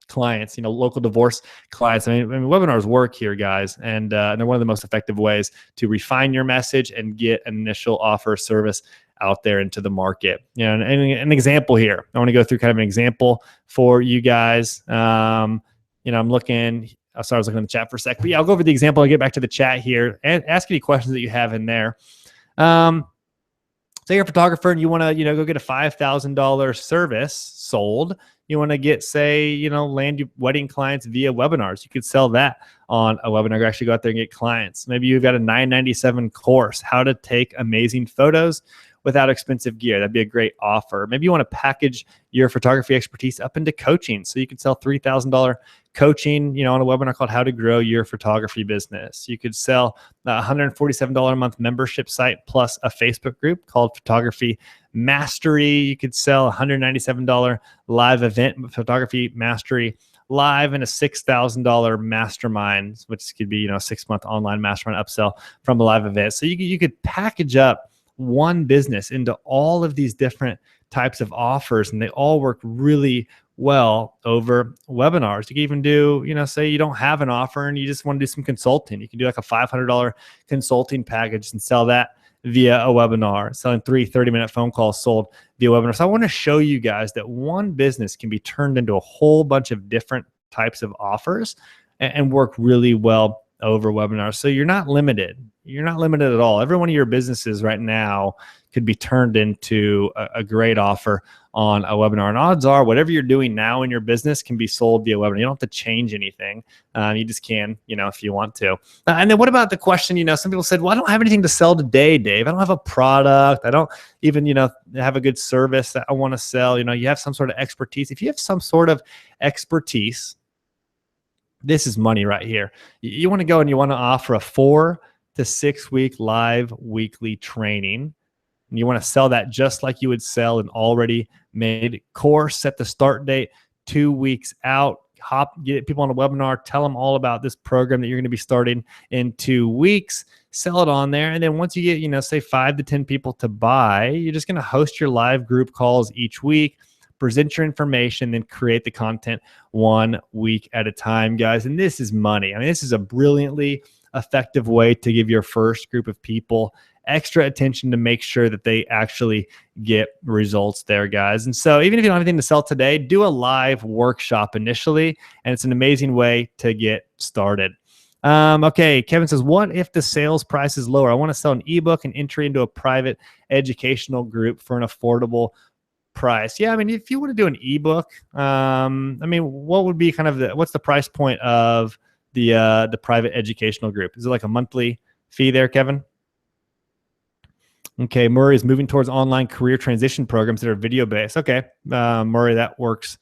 clients, local divorce clients. Webinars work here, guys. And they're one of the most effective ways to refine your message and get an initial offer service out there into the market. And an example here, I want to go through kind of an example for you guys. I'm looking, I was looking in the chat for a sec, but yeah, I'll go over the example and get back to the chat here and ask any questions that you have in there. Say you're a photographer and you want to, go get a $5,000 service sold. You want to get, say, land your wedding clients via webinars. You could sell that on a webinar. You actually go out there and get clients. Maybe you've got a $997 course, how to take amazing photos without expensive gear. That'd be a great offer. Maybe you want to package your photography expertise up into coaching. So you can sell $3,000 coaching, on a webinar called How to Grow Your Photography Business. You could sell a $147 a month membership site plus a Facebook group called Photography Mastery. You could sell a $197 live event, Photography Mastery Live, and a $6,000 mastermind, which could be, a 6-month online mastermind upsell from a live event. So you could package up one business into all of these different types of offers, and they all work really well over webinars. You can even do, say you don't have an offer and you just want to do some consulting. You can do like a $500 consulting package and sell that via a webinar, selling 3 30-minute phone calls sold via webinar. So I want to show you guys that one business can be turned into a whole bunch of different types of offers and work really well over webinars. So you're not limited. You're not limited at all. Every one of your businesses right now could be turned into a great offer on a webinar. And odds are, whatever you're doing now in your business can be sold via webinar. You don't have to change anything. You just can, if you want to. And then what about the question, some people said, well, I don't have anything to sell today, Dave. I don't have a product. I don't even, have a good service that I want to sell. You have some sort of expertise. If you have some sort of expertise, this is money right here. You want to go and you want to offer a 4 to 6 week live weekly training. And you want to sell that just like you would sell an already made course. Set the start date 2 weeks out. Get people on a webinar. Tell them all about this program that you're going to be starting in 2 weeks. Sell it on there. And then once you get, say 5 to 10 people to buy, you're just going to host your live group calls each week. Present your information, then create the content 1 week at a time, guys. And this is money. I mean, this is a brilliantly effective way to give your first group of people extra attention to make sure that they actually get results there, guys. And so even if you don't have anything to sell today, do a live workshop initially, and it's an amazing way to get started. Okay, Kevin says, what if the sales price is lower? I want to sell an ebook and entry into a private educational group for an affordable price. Yeah, I mean, if you want to do an ebook, what would be kind of what's the price point of the private educational group? Is it like a monthly fee there, Kevin? Okay, Murray is moving towards online career transition programs that are video based. Okay, Murray, that works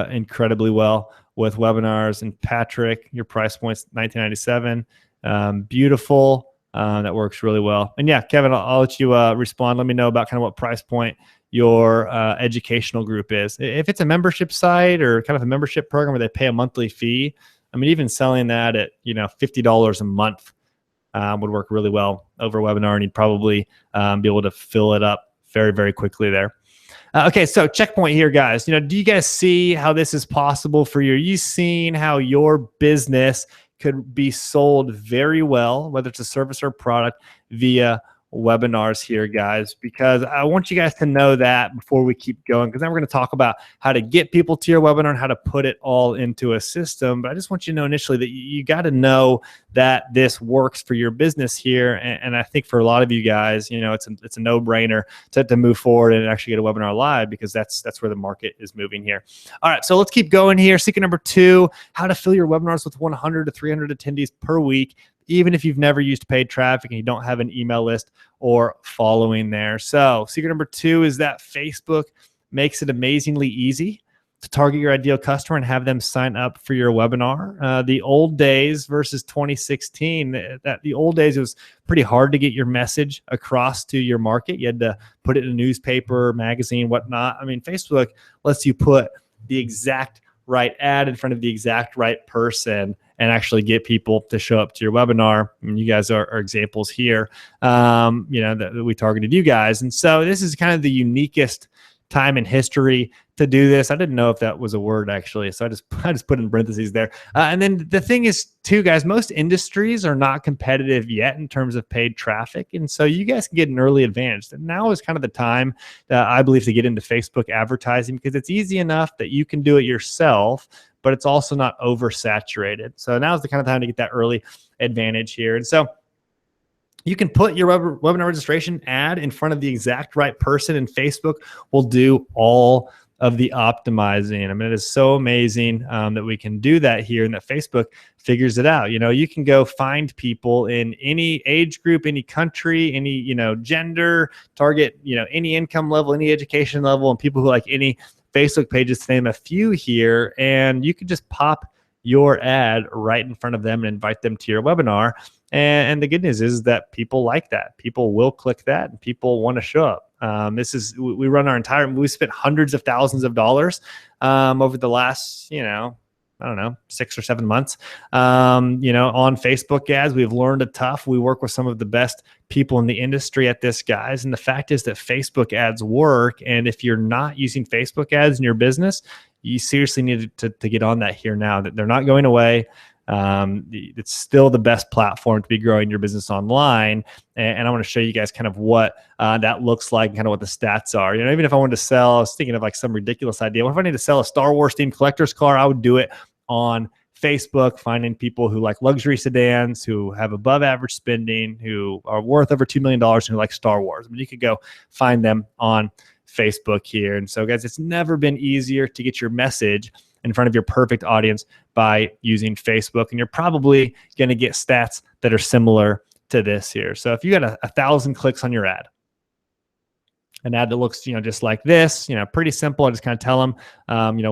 incredibly well with webinars. And Patrick, your price point's $19.97. Beautiful. That works really well. And yeah, Kevin, I'll let you respond. Let me know about kind of what price point your educational group is. If it's a membership site or kind of a membership program where they pay a monthly fee, I mean, even selling that at $50 a month would work really well over a webinar, and you'd probably be able to fill it up very, very quickly there. Okay, so checkpoint here, guys. Do you guys see how this is possible for you? Are you seeing how your business could be sold very well, whether it's a service or product, via webinars here, guys? Because I want you guys to know that before we keep going, because then we're going to talk about how to get people to your webinar and how to put it all into a system. But I just want you to know initially that you got to know that this works for your business here. And I think for a lot of you guys, it's a no-brainer to move forward and actually get a webinar live, because that's where the market is moving here. All right, so let's keep going here. Secret number 2, how to fill your webinars with 100 to 300 attendees per week, even if you've never used paid traffic and you don't have an email list or following there. So secret number 2 is that Facebook makes it amazingly easy to target your ideal customer and have them sign up for your webinar. The old days versus 2016, the old days, it was pretty hard to get your message across to your market. You had to put it in a newspaper, magazine, whatnot. I mean, Facebook lets you put the exact right ad in front of the exact right person and actually get people to show up to your webinar. I mean, you guys are examples here, that we targeted you guys. And so this is kind of the uniquest time in history to do this. I didn't know if that was a word, actually, so I just put in parentheses there. And then the thing is too, guys, most industries are not competitive yet in terms of paid traffic, and so you guys can get an early advantage. And now is kind of the time, I believe, to get into Facebook advertising, because it's easy enough that you can do it yourself, but it's also not oversaturated. So now is the kind of time to get that early advantage here. And so You can put your webinar registration ad in front of the exact right person, and Facebook will do all of the optimizing. I mean, it is so amazing that we can do that here, and that Facebook figures it out. You can go find people in any age group, any country, any gender, target any income level, any education level, and people who like any Facebook pages, to name a few here, and you can just pop your ad right in front of them and invite them to your webinar. And the good news is that people like that. People will click that, and people want to show up. We run we spent hundreds of thousands of dollars over the last, I don't know, 6 or 7 months, on Facebook ads. We've learned it tough. We work with some of the best people in the industry at this, guys. And the fact is that Facebook ads work. And if you're not using Facebook ads in your business, you seriously need to get on that here now. That they're not going away. It's still the best platform to be growing your business online. And I want to show you guys kind of what that looks like, and kind of what the stats are. Even if I wanted to sell, I was thinking of like some ridiculous idea. What if I need to sell a Star Wars themed collector's car? I would do it on Facebook, finding people who like luxury sedans, who have above average spending, who are worth over $2 million, and who like Star Wars. I mean, you could go find them on Facebook here. And so, guys, it's never been easier to get your message in front of your perfect audience by using Facebook. And you're probably going to get stats that are similar to this here. So if you got 1,000 clicks on your ad, an ad that looks, just like this, pretty simple. I just kind of tell them,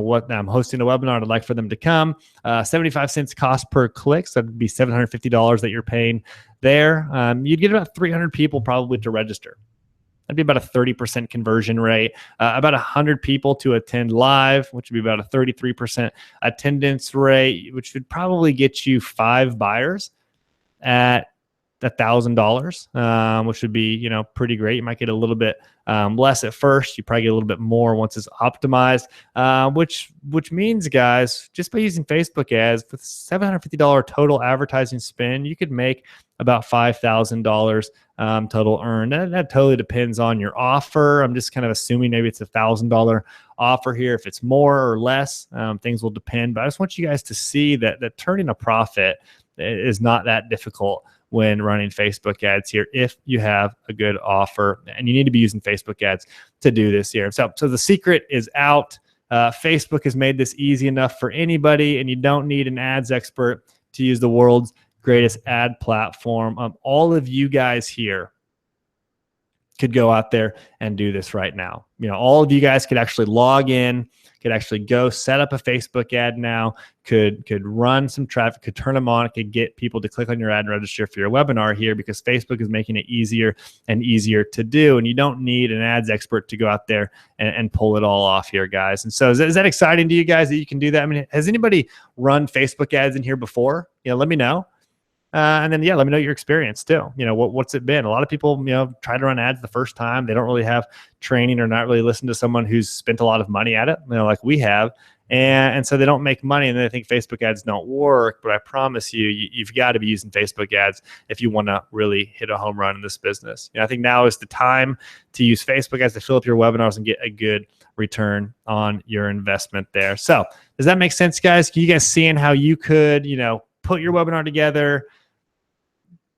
what I'm hosting a webinar. I'd like for them to come. 75 cents cost per click. So that'd be $750 that you're paying there. You'd get about 300 people probably to register. That'd be about a 30% conversion rate, about 100 people to attend live, which would be about a 33% attendance rate, which would probably get you 5 buyers at $1,000, which would be, pretty great. You might get a little bit less at first. You probably get a little bit more once it's optimized, which means, guys, just by using Facebook ads with $750 total advertising spend, you could make about $5,000 total earned. That totally depends on your offer. I'm just kind of assuming maybe it's $1,000 offer here. If it's more or less, things will depend. But I just want you guys to see that turning a profit is not that difficult when running Facebook ads here, if you have a good offer. And you need to be using Facebook ads to do this here. So the secret is out. Facebook has made this easy enough for anybody, and you don't need an ads expert to use the world's greatest ad platform. All of you guys here could go out there and do this right now. All of you guys could actually log in, could actually go set up a Facebook ad now, could run some traffic, could turn them on, could get people to click on your ad and register for your webinar here, because Facebook is making it easier and easier to do. And you don't need an ads expert to go out there and pull it all off here, guys. And so is that exciting to you guys that you can do that? I mean, has anybody run Facebook ads in here before? Let me know. And then, let me know your experience too. What's it been? A lot of people, try to run ads the first time. They don't really have training, or not really listen to someone who's spent a lot of money at it, like we have. And so they don't make money, and they think Facebook ads don't work. But I promise you, you've got to be using Facebook ads if you want to really hit a home run in this business. I think now is the time to use Facebook ads to fill up your webinars and get a good return on your investment there. So does that make sense, guys? Can you guys seeing how you could, put your webinar together,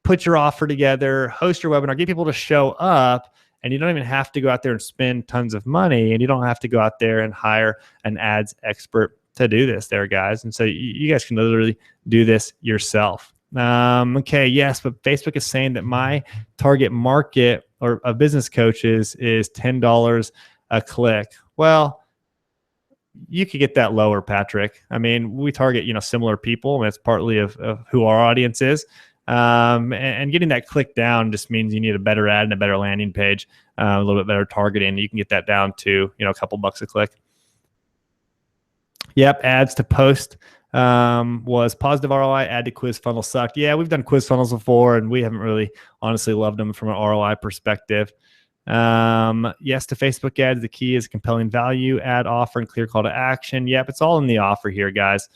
put your offer together, host your webinar, get people to show up, and you don't even have to go out there and spend tons of money, and you don't have to go out there and hire an ads expert to do this there, guys. And so you guys can literally do this yourself. Okay, yes, but Facebook is saying that my target market of business coaches is $10 a click. Well, you could get that lower, Patrick. I mean, we target, similar people, and it's partly of who our audience is. And getting that click down just means you need a better ad and a better landing page, a little bit better targeting. You can get that down to, a couple bucks a click. Yep, ads to post was positive ROI, add to quiz funnel sucked. Yeah, we've done quiz funnels before, and we haven't really honestly loved them from an ROI perspective. Yes to Facebook ads. The key is compelling value, ad offer, and clear call to action. Yep, it's all in the offer here, guys.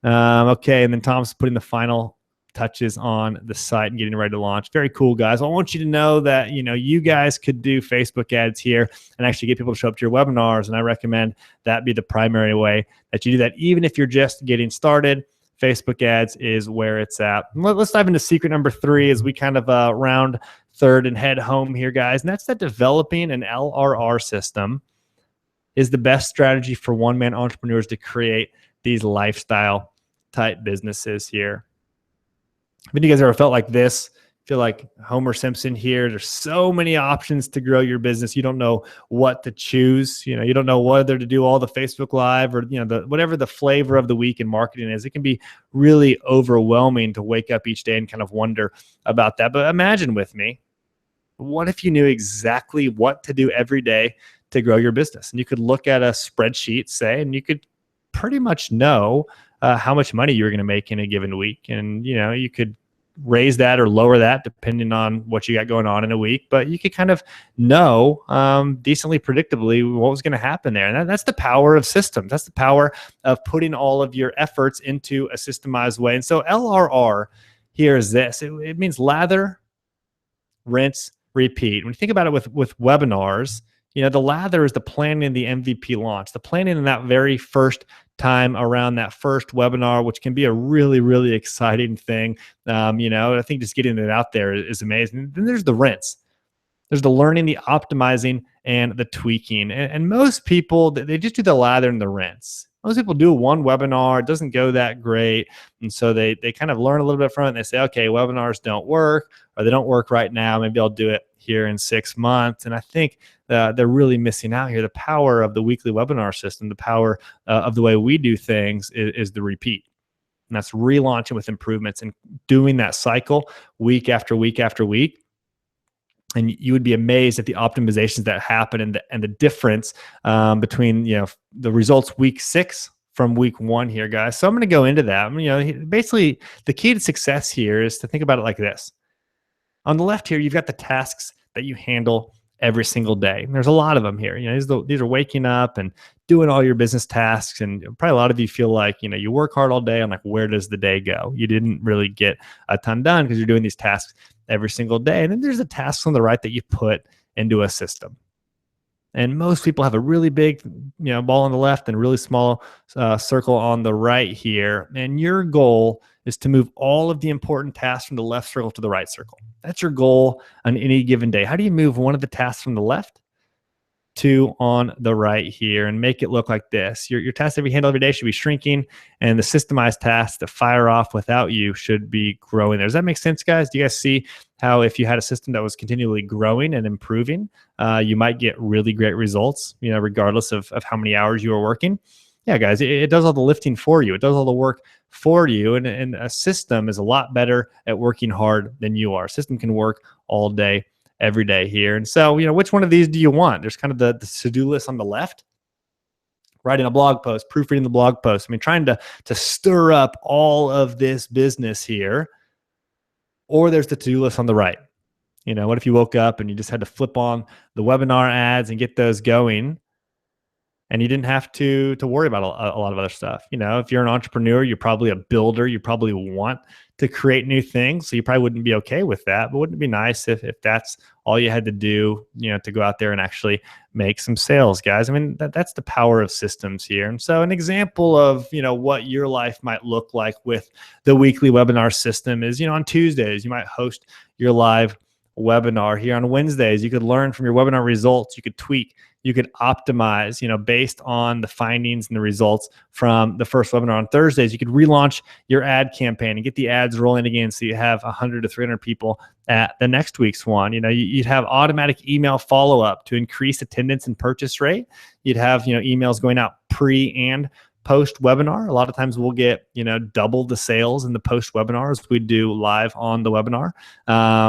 Okay, and then Tom's putting the final touches on the site and getting ready to launch. Very cool, guys. I want you to know that, you guys could do Facebook ads here and actually get people to show up to your webinars. And I recommend that be the primary way that you do that, even if you're just getting started. Facebook ads is where it's at. Let's dive into secret number 3 as we kind of round third and head home here, guys. And that's that developing an LRR system is the best strategy for one-man entrepreneurs to create these lifestyle type businesses here. Have any of you guys ever felt like this? Feel like Homer Simpson here? There's so many options to grow your business. You don't know what to choose. You don't know whether to do all the Facebook Live or whatever the flavor of the week in marketing is. It can be really overwhelming to wake up each day and kind of wonder about that. But imagine with me, what if you knew exactly what to do every day to grow your business? And you could look at a spreadsheet, say, and you could pretty much know how much money you're going to make in a given week. And, you could raise that or lower that depending on what you got going on in a week, but you could kind of know decently predictably what was going to happen there. And that's the power of systems. That's the power of putting all of your efforts into a systemized way. And so LRR here is this. It means lather, rinse, repeat. When you think about it with webinars, the lather is the planning and the MVP launch, the planning in that very first time around that first webinar, which can be a really, really exciting thing. I think just getting it out there is amazing. Then there's the rinse. There's the learning, the optimizing, and the tweaking. And most people, they just do the lather and the rinse. Most people do one webinar. It doesn't go that great. And so they kind of learn a little bit from it. And they say, okay, webinars don't work, or they don't work right now. Maybe I'll do it here in 6 months. And I think they're really missing out here. The power of the weekly webinar system, the power of the way we do things is the repeat. And that's relaunching with improvements and doing that cycle week after week after week. And you would be amazed at the optimizations that happen and the difference between the results week 6 from week 1 here, guys. So I'm going to go into that. Basically, the key to success here is to think about it like this. On the left here, you've got the tasks that you handle every single day. And there's a lot of them here. These are waking up and doing all your business tasks. And probably a lot of you feel like, you work hard all day and like, where does the day go? You didn't really get a ton done because you're doing these tasks every single day. And then there's the tasks on the right that you put into a system. And most people have a really big, ball on the left and a really small circle on the right here. And your goal is to move all of the important tasks from the left circle to the right circle. That's your goal on any given day. How do you move one of the tasks from the left to on the right here and make it look like this? Your tasks that we handle every day should be shrinking, and the systemized tasks that fire off without you should be growing there. Does that make sense, guys? Do you guys see how if you had a system that was continually growing and improving, you might get really great results, regardless of how many hours you are working? Yeah, guys, it does all the lifting for you. It does all the work for you. And a system is a lot better at working hard than you are. A system can work all day, every day here. And so, which one of these do you want? There's kind of the to-do list on the left. Writing a blog post, proofreading the blog post. Trying to stir up all of this business here. Or there's the to-do list on the right. What if you woke up and you just had to flip on the webinar ads and get those going, and you didn't have to worry about a lot of other stuff? If you're an entrepreneur, you're probably a builder. You probably want to create new things, so you probably wouldn't be okay with that. But wouldn't it be nice if that's all you had to do, to go out there and actually make some sales, guys? That's the power of systems here. And so an example of, what your life might look like with the weekly webinar system is, on Tuesdays, you might host your live webinar. Here on Wednesdays, you could learn from your webinar results. You could tweak, you could optimize, based on the findings and the results from the first webinar. On Thursdays, you could relaunch your ad campaign and get the ads rolling again, so you have 100 to 300 people at the next week's one. You'd have automatic email follow-up to increase attendance and purchase rate. You'd have, emails going out pre and post webinar. A lot of times we'll get, double the sales in the post webinar as we do live on the webinar,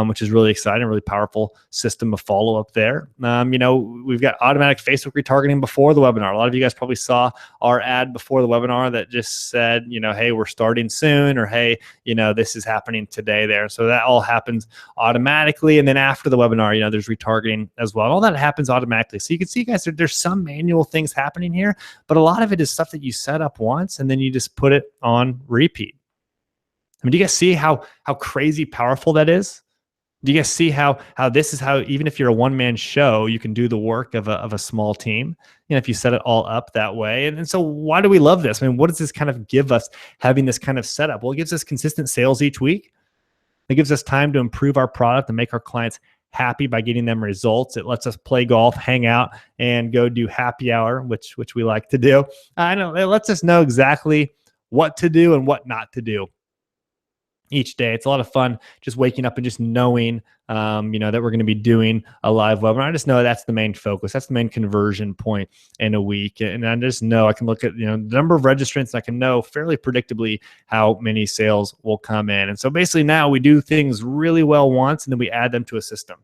which is really exciting, really powerful system of follow up there. We've got automatic Facebook retargeting before the webinar. A lot of you guys probably saw our ad before the webinar that just said, hey, we're starting soon, or hey, this is happening today there. So that all happens automatically. And then after the webinar, there's retargeting as well. All that happens automatically. So you can see, guys, there's some manual things happening here, but a lot of it is stuff that you set up once and then you just put it on repeat. Do you guys see how crazy powerful that is? Do you guys see how this is how, even if you're a one-man show, you can do the work of a small team, if you set it all up that way. And so why do we love this? I mean, what does this kind of give us, having this kind of setup? Well, it gives us consistent sales each week. It gives us time to improve our product and make our clients happy by getting them results. It lets us play golf, hang out, and go do happy hour, which we like to do. I know it lets us know exactly what to do and what not to do each day. It's a lot of fun just waking up and just knowing, that we're going to be doing a live webinar. I just know that's the main focus. That's the main conversion point in a week. And I just know I can look at, the number of registrants, and I can know fairly predictably how many sales will come in. And so basically now we do things really well once, and then we add them to a system.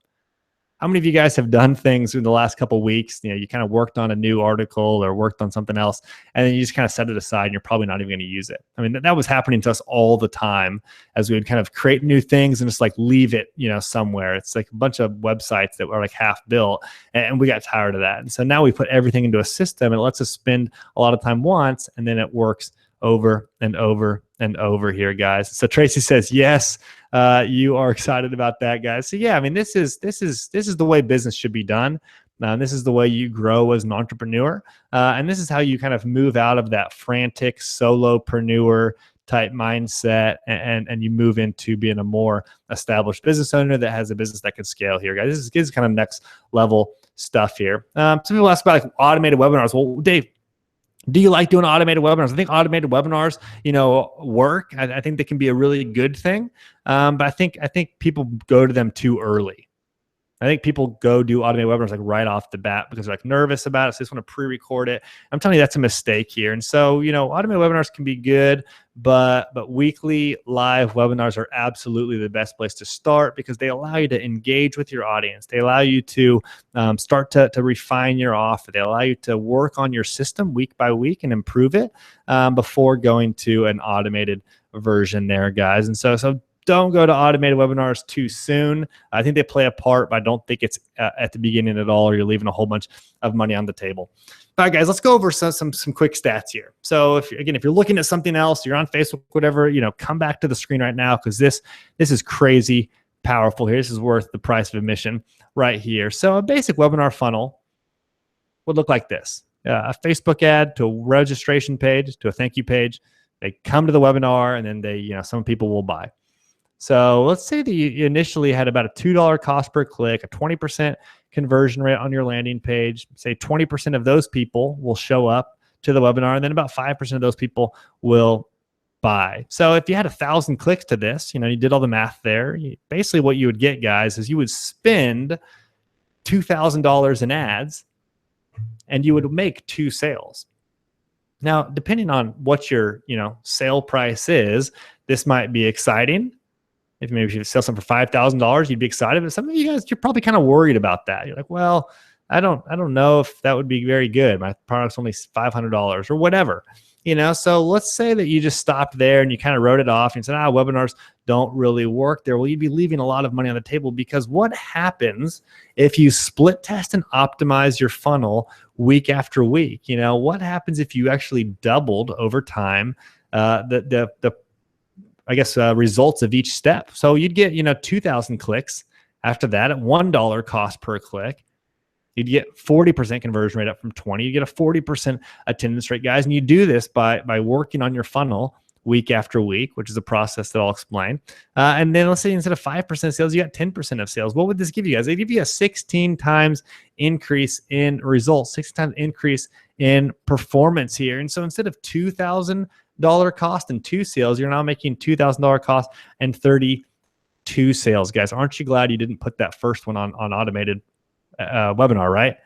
How many of you guys have done things in the last couple of weeks? You kind of worked on a new article or worked on something else, and then you just kind of set it aside, and you're probably not even going to use it. I mean, that was happening to us all the time as we would kind of create new things and just like leave it, somewhere. It's like a bunch of websites that were like half built, and we got tired of that. And so now we put everything into a system, and it lets us spend a lot of time once, and then it works over and over and over here, guys. So Tracy says, yes, you are excited about that, guys. So yeah, I mean, this is the way business should be done. This is the way you grow as an entrepreneur. And this is how you kind of move out of that frantic solopreneur type mindset, and you move into being a more established business owner that has a business that can scale here, guys. This is kind of next level stuff here. Some people ask about like automated webinars. Well, Dave, do you like doing automated webinars? I think automated webinars, work. I think they can be a really good thing. But I think people go to them too early. I think people go do automated webinars like right off the bat because they're like nervous about it. So they just want to pre-record it. I'm telling you, that's a mistake here. And so, automated webinars can be good, but weekly live webinars are absolutely the best place to start because they allow you to engage with your audience. They allow you to start to refine your offer. They allow you to work on your system week by week and improve it before going to an automated version there, guys. And so don't go to automated webinars too soon. I think they play a part, but I don't think it's at the beginning at all, or you're leaving a whole bunch of money on the table. All right, guys, let's go over some quick stats here. So if you're looking at something else, you're on Facebook, whatever, come back to the screen right now because this is crazy powerful here. This is worth the price of admission right here. So a basic webinar funnel would look like this. A Facebook ad to a registration page to a thank you page. They come to the webinar, and then some people will buy. So let's say that you initially had about a $2 cost per click, a 20% conversion rate on your landing page. Say 20% of those people will show up to the webinar, and then about 5% of those people will buy. So if you had 1,000 clicks to this, you did all the math there. Basically what you would get, guys, is you would spend $2,000 in ads, and you would make 2 sales. Now, depending on what your sale price is, this might be exciting. If maybe you sell something for $5,000, you'd be excited. But some of you guys, you're probably kind of worried about that. You're like, well, I don't know if that would be very good. My product's only $500 or whatever. So let's say that you just stopped there and you kind of wrote it off and said, webinars don't really work there. Well, you'd be leaving a lot of money on the table, because what happens if you split test and optimize your funnel week after week? What happens if you actually doubled over time the results of each step? So you'd get, 2,000 clicks after that at $1 cost per click. You'd get 40% conversion rate up from 20. You get a 40% attendance rate, guys. And you do this by working on your funnel week after week, which is a process that I'll explain. And then let's say instead of 5% sales, you got 10% of sales. What would this give you guys? It'd give you a 16 times increase in results, 16 times increase in performance here. And so instead of $2,000 cost and 2 sales, you're now making $2,000 cost and 32 sales, guys. Aren't you glad you didn't put that first one on automated webinar, right?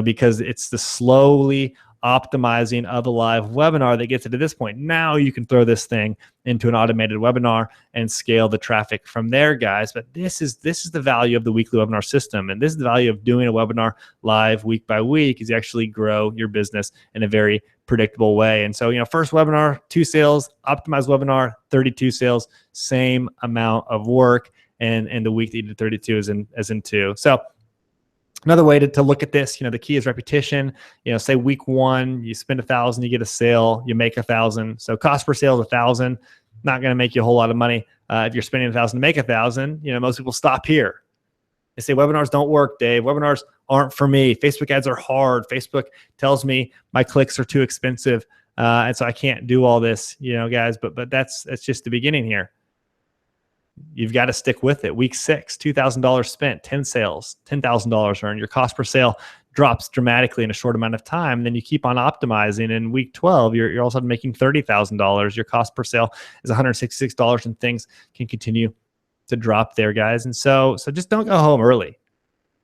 Because it's the slowly optimizing of a live webinar that gets it to this point. Now you can throw this thing into an automated webinar and scale the traffic from there, guys. But this is the value of the weekly webinar system, and this is the value of doing a webinar live week by week, is you actually grow your business in a very predictable way. And so, first webinar, 2 sales, optimized webinar, 32 sales, same amount of work, and the week that you did 32 is in 2. So another way to look at this, the key is repetition. Say week 1, you spend 1,000, you get a sale, you make 1,000. So cost per sale is 1,000. not going to make you a whole lot of money. If you're spending 1,000 to make 1,000, most people stop here. They say webinars don't work, Dave. Webinars aren't for me. Facebook ads are hard. Facebook tells me my clicks are too expensive, and so I can't do all this, guys. But that's just the beginning here. You've got to stick with it. Week 6, $2,000 spent, 10 sales, $10,000 earned. Your cost per sale drops dramatically in a short amount of time. And then you keep on optimizing. In week 12, you're all of a sudden making $30,000. Your cost per sale is $166, and things can continue to drop there, guys. And so just don't go home early.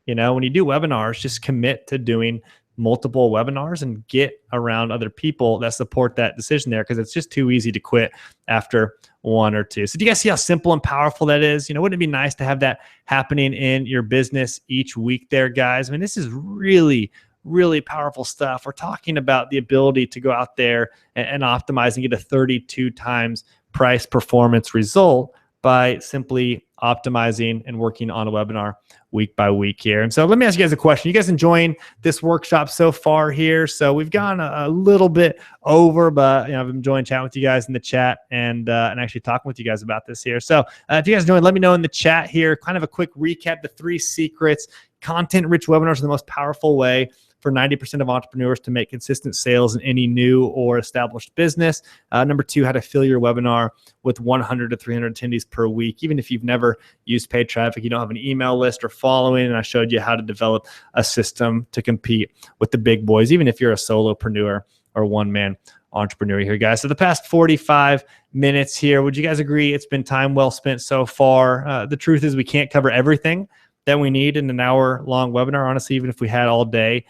When you do webinars, just commit to doing multiple webinars and get around other people that support that decision there, because it's just too easy to quit after one or two. So do you guys see how simple and powerful that is? Wouldn't it be nice to have that happening in your business each week there, guys? I mean, this is really, really powerful stuff. We're talking about the ability to go out there and optimize and get a 32 times price performance result by simply optimizing and working on a webinar week by week here. And so let me ask you guys a question. You guys enjoying this workshop so far here? So we've gone a little bit over, but I've been enjoying chatting with you guys in the chat and actually talking with you guys about this here. So if you guys enjoyed, let me know in the chat here. Kind of a quick recap: the 3 secrets. Content-rich webinars are the most powerful way for 90% of entrepreneurs to make consistent sales in any new or established business. Number 2, how to fill your webinar with 100 to 300 attendees per week. Even if you've never used paid traffic, you don't have an email list or following, and I showed you how to develop a system to compete with the big boys, even if you're a solopreneur or one-man entrepreneur here, guys. So the past 45 minutes here, would you guys agree it's been time well spent so far? The truth is we can't cover everything that we need in an hour-long webinar. Honestly, even if we had all day,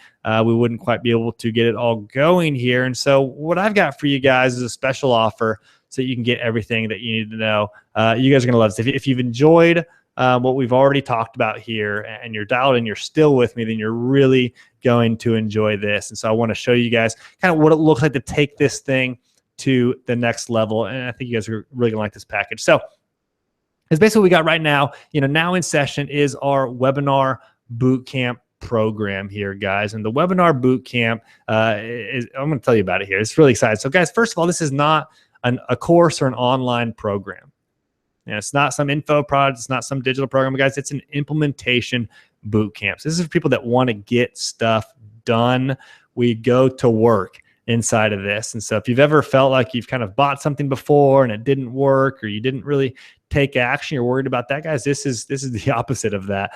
we wouldn't quite be able to get it all going here. And so what I've got for you guys is a special offer so you can get everything that you need to know. You guys are going to love this. If you've enjoyed what we've already talked about here and you're dialed in, you're still with me, then you're really going to enjoy this. And so I want to show you guys kind of what it looks like to take this thing to the next level. And I think you guys are really going to like this package. So it's basically what we got right now. Now in session is our webinar bootcamp program here, guys. And the webinar bootcamp I'm going to tell you about it here. It's really exciting. So, guys, first of all, this is not a course or an online program. It's not some info product. It's not some digital program, guys. It's an implementation bootcamp. So this is for people that want to get stuff done. We go to work inside of this. And so if you've ever felt like you've kind of bought something before and it didn't work, or you didn't really take action, you're worried about that, guys, this is the opposite of that.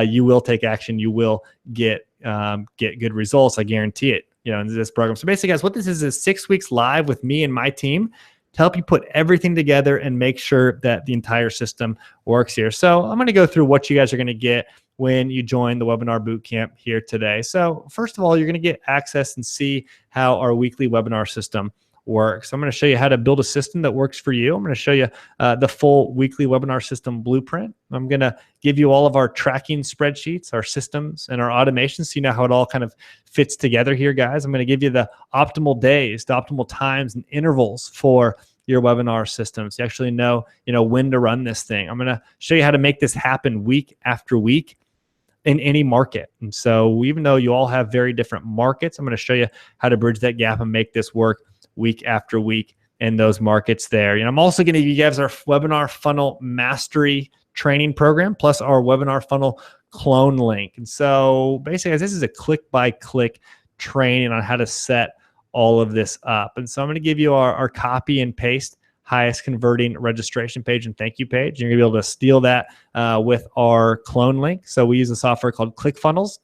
You will take action. You will get good results. I guarantee it, in this program. So basically, guys, what this is 6 weeks live with me and my team to help you put everything together and make sure that the entire system works here. So I'm going to go through what you guys are going to get when you join the webinar bootcamp here today. So first of all, you're going to get access and see how our weekly webinar system works. I'm going to show you how to build a system that works for you. I'm going to show you the full weekly webinar system blueprint. I'm going to give you all of our tracking spreadsheets, our systems, and our automations, so you know how it all kind of fits together here, guys. I'm going to give you the optimal days, the optimal times and intervals for your webinar systems. You actually know, when to run this thing. I'm going to show you how to make this happen week after week in any market. And so even though you all have very different markets, I'm going to show you how to bridge that gap and make this work week after week in those markets there. I'm also going to give you guys our webinar funnel mastery training program, plus our webinar funnel clone link. And so basically, guys, this is a click-by-click training on how to set all of this up. And so I'm going to give you our copy and paste highest converting registration page and thank you page. You're going to be able to steal that with our clone link. So we use a software called ClickFunnels,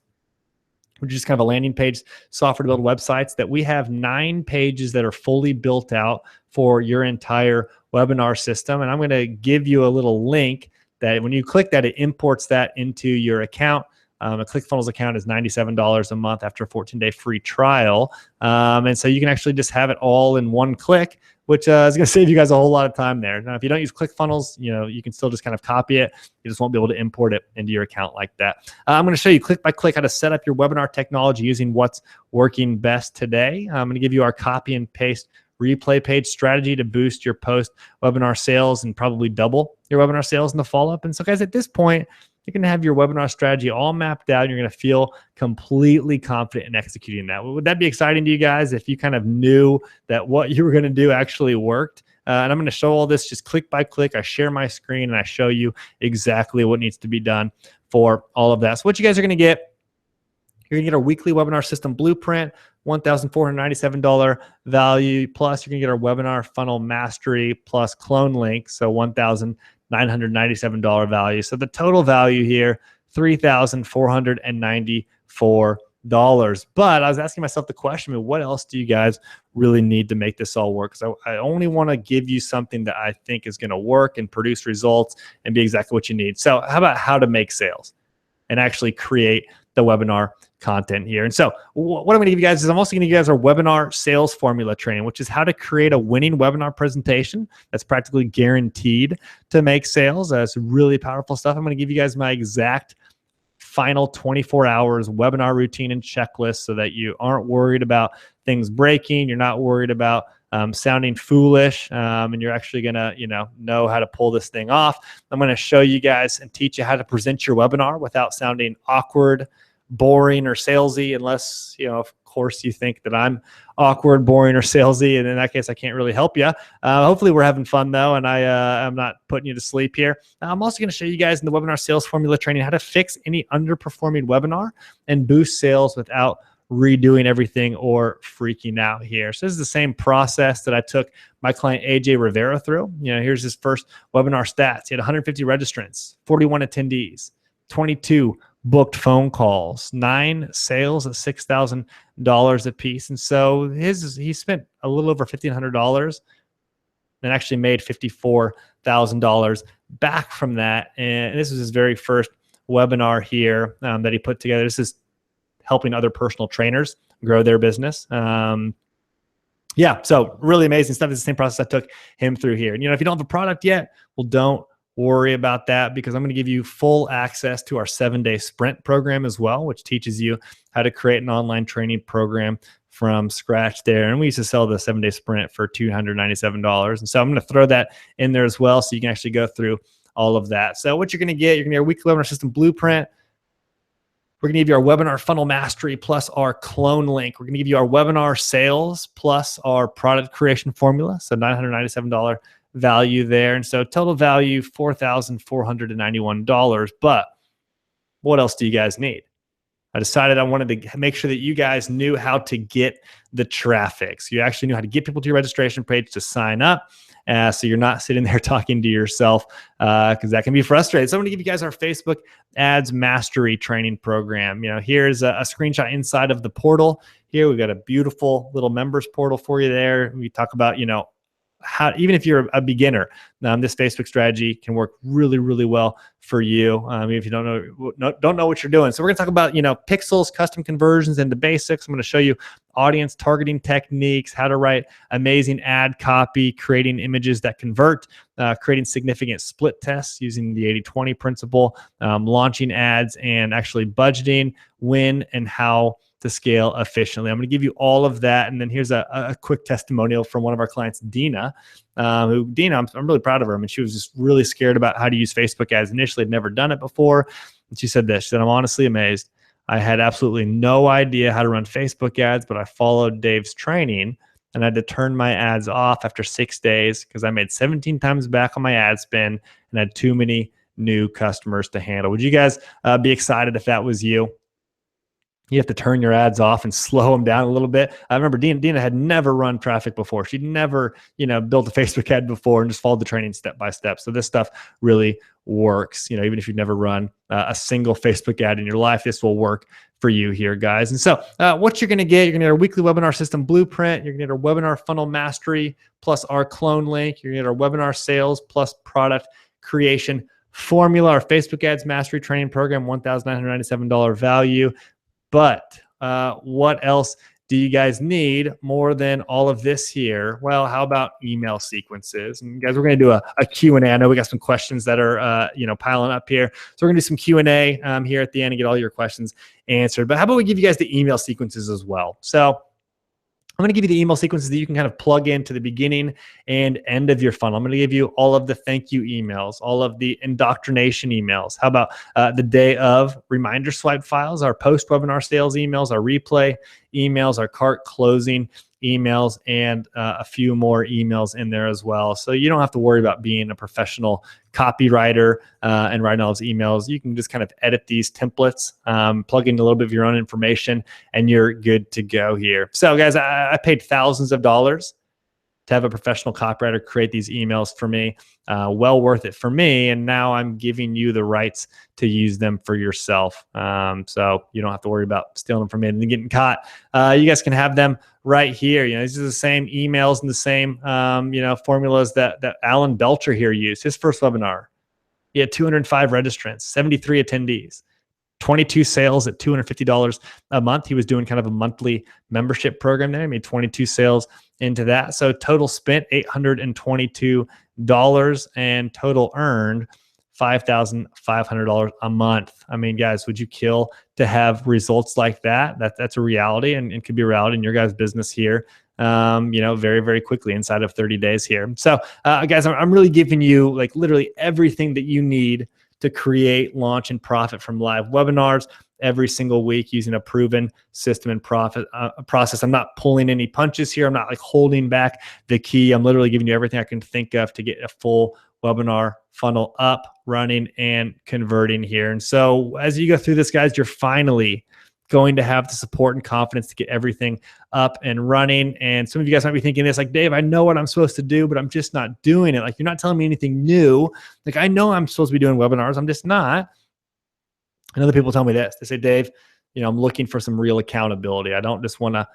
which is kind of a landing page software to build websites that we have 9 pages that are fully built out for your entire webinar system. And I'm going to give you a little link that when you click that, it imports that into your account. A ClickFunnels account is $97 a month after a 14-day free trial. And so you can actually just have it all in one click, which is going to save you guys a whole lot of time there. Now, if you don't use ClickFunnels, you can still just kind of copy it. You just won't be able to import it into your account like that. I'm going to show you click by click how to set up your webinar technology using what's working best today. I'm going to give you our copy and paste replay page strategy to boost your post webinar sales and probably double your webinar sales in the follow-up. And so, guys, at this point, you're going to have your webinar strategy all mapped out. And you're going to feel completely confident in executing that. Would that be exciting to you guys if you kind of knew that what you were going to do actually worked? And I'm going to show all this just click by click. I share my screen and I show you exactly what needs to be done for all of that. So what you guys are going to get, you're going to get our weekly webinar system blueprint, $1,497 value. Plus, you're going to get our webinar funnel mastery plus clone link. So $1,997 value. So the total value here, $3,494. But I was asking myself the question, I mean, what else do you guys really need to make this all work? So I only want to give you something that I think is going to work and produce results and be exactly what you need. So how about how to make sales and actually create the webinar content here? And so what I'm going to give you guys is I'm also going to give you guys our webinar sales formula training, which is how to create a winning webinar presentation that's practically guaranteed to make sales. That's really powerful stuff. I'm going to give you guys my exact final 24 hours webinar routine and checklist so that you aren't worried about things breaking. You're not worried about sounding foolish, and you're actually gonna, know how to pull this thing off. I'm going to show you guys and teach you how to present your webinar without sounding awkward, boring, or salesy, unless, of course, you think that I'm awkward, boring, or salesy, and in that case, I can't really help you. Hopefully, we're having fun, though, and I'm not putting you to sleep here. I'm also going to show you guys in the webinar sales formula training how to fix any underperforming webinar and boost sales without redoing everything or freaking out here. So this is the same process that I took my client AJ Rivera through. Here's his first webinar stats. He had 150 registrants, 41 attendees, 22 booked phone calls, 9 sales at $6,000 a piece. And so he spent a little over $1,500 and actually made $54,000 back from that. And this was his very first webinar here that he put together. This is helping other personal trainers grow their business. So really amazing stuff. It's the same process I took him through here. And, if you don't have a product yet, well, don't worry about that, because I'm going to give you full access to our 7-day sprint program as well, which teaches you how to create an online training program from scratch there. And we used to sell the 7-day sprint for $297. And so I'm going to throw that in there as well, so you can actually go through all of that. So what you're going to get, you're going to get our weekly webinar system blueprint. We're going to give you our webinar funnel mastery plus our clone link. We're going to give you our webinar sales plus our product creation formula. So $997 value there. And so total value, $4,491. But what else do you guys need? I decided I wanted to make sure that you guys knew how to get the traffic. So you actually knew how to get people to your registration page to sign up. So you're not sitting there talking to yourself, because that can be frustrating. So I'm going to give you guys our Facebook Ads Mastery Training Program. Here's a screenshot inside of the portal. Here we've got a beautiful little members portal for you there. We talk about, how, even if you're a beginner, this Facebook strategy can work really, really well for you. If you don't know what you're doing. So we're going to talk about, pixels, custom conversions, and the basics. I'm going to show you audience targeting techniques, how to write amazing ad copy, creating images that convert, creating significant split tests using the 80-20 principle, launching ads, and actually budgeting when and how to scale efficiently. I'm going to give you all of that. And then here's a quick testimonial from one of our clients, Dina, I'm really proud of her. I mean, she was just really scared about how to use Facebook ads initially, had never done it before. And she said this, she said, I'm honestly amazed. I had absolutely no idea how to run Facebook ads, but I followed Dave's training and I had to turn my ads off after 6 days because I made 17 times back on my ad spend and had too many new customers to handle. Would you guys be excited if that was you? You have to turn your ads off and slow them down a little bit. I remember Dina had never run traffic before. She'd never, built a Facebook ad before and just followed the training step by step. So this stuff really works. Even if you've never run a single Facebook ad in your life, this will work for you here, guys. And so what you're going to get, you're going to get our weekly webinar system blueprint. You're going to get our webinar funnel mastery plus our clone link. You're going to get our webinar sales plus product creation formula, our Facebook ads mastery training program, $1,997 value. But what else do you guys need more than all of this here? Well, how about email sequences? And guys, we're going to do a Q&A. I know we got some questions that are piling up here. So we're going to do some Q&A here at the end and get all your questions answered. But how about we give you guys the email sequences as well? So I'm going to give you the email sequences that you can kind of plug into the beginning and end of your funnel. I'm going to give you all of the thank you emails, all of the indoctrination emails. How about the day of reminder swipe files, our post-webinar sales emails, our replay emails, our cart closing emails and a few more emails in there as well. So you don't have to worry about being a professional copywriter and writing all those emails. You can just kind of edit these templates, plug in a little bit of your own information, and you're good to go here. So guys, I paid thousands of dollars to have a professional copywriter create these emails for me. Well worth it for me. And now I'm giving you the rights to use them for yourself. So you don't have to worry about stealing them from me and getting caught. You guys can have them right here. These are the same emails and the same, formulas that Alan Belcher here used. His first webinar, he had 205 registrants, 73 attendees, 22 sales at $250 a month. He was doing kind of a monthly membership program there. He made 22 sales into that. So total spent $822 and total earned $5,500 a month. I mean, guys, would you kill to have results like that? That's a reality, and it could be a reality in your guys' business here. Very, very quickly inside of 30 days here. So, guys, I'm really giving you like literally everything that you need to create, launch, and profit from live webinars every single week using a proven system and process. I'm not pulling any punches here. I'm not like holding back the key. I'm literally giving you everything I can think of to get a full webinar funnel up, running, and converting here. And so as you go through this, guys, you're finally going to have the support and confidence to get everything up and running. And some of you guys might be thinking this, like, Dave, I know what I'm supposed to do, but I'm just not doing it. Like, you're not telling me anything new. Like, I know I'm supposed to be doing webinars. I'm just not. And other people tell me this. They say, Dave, I'm looking for some real accountability. I don't just want to,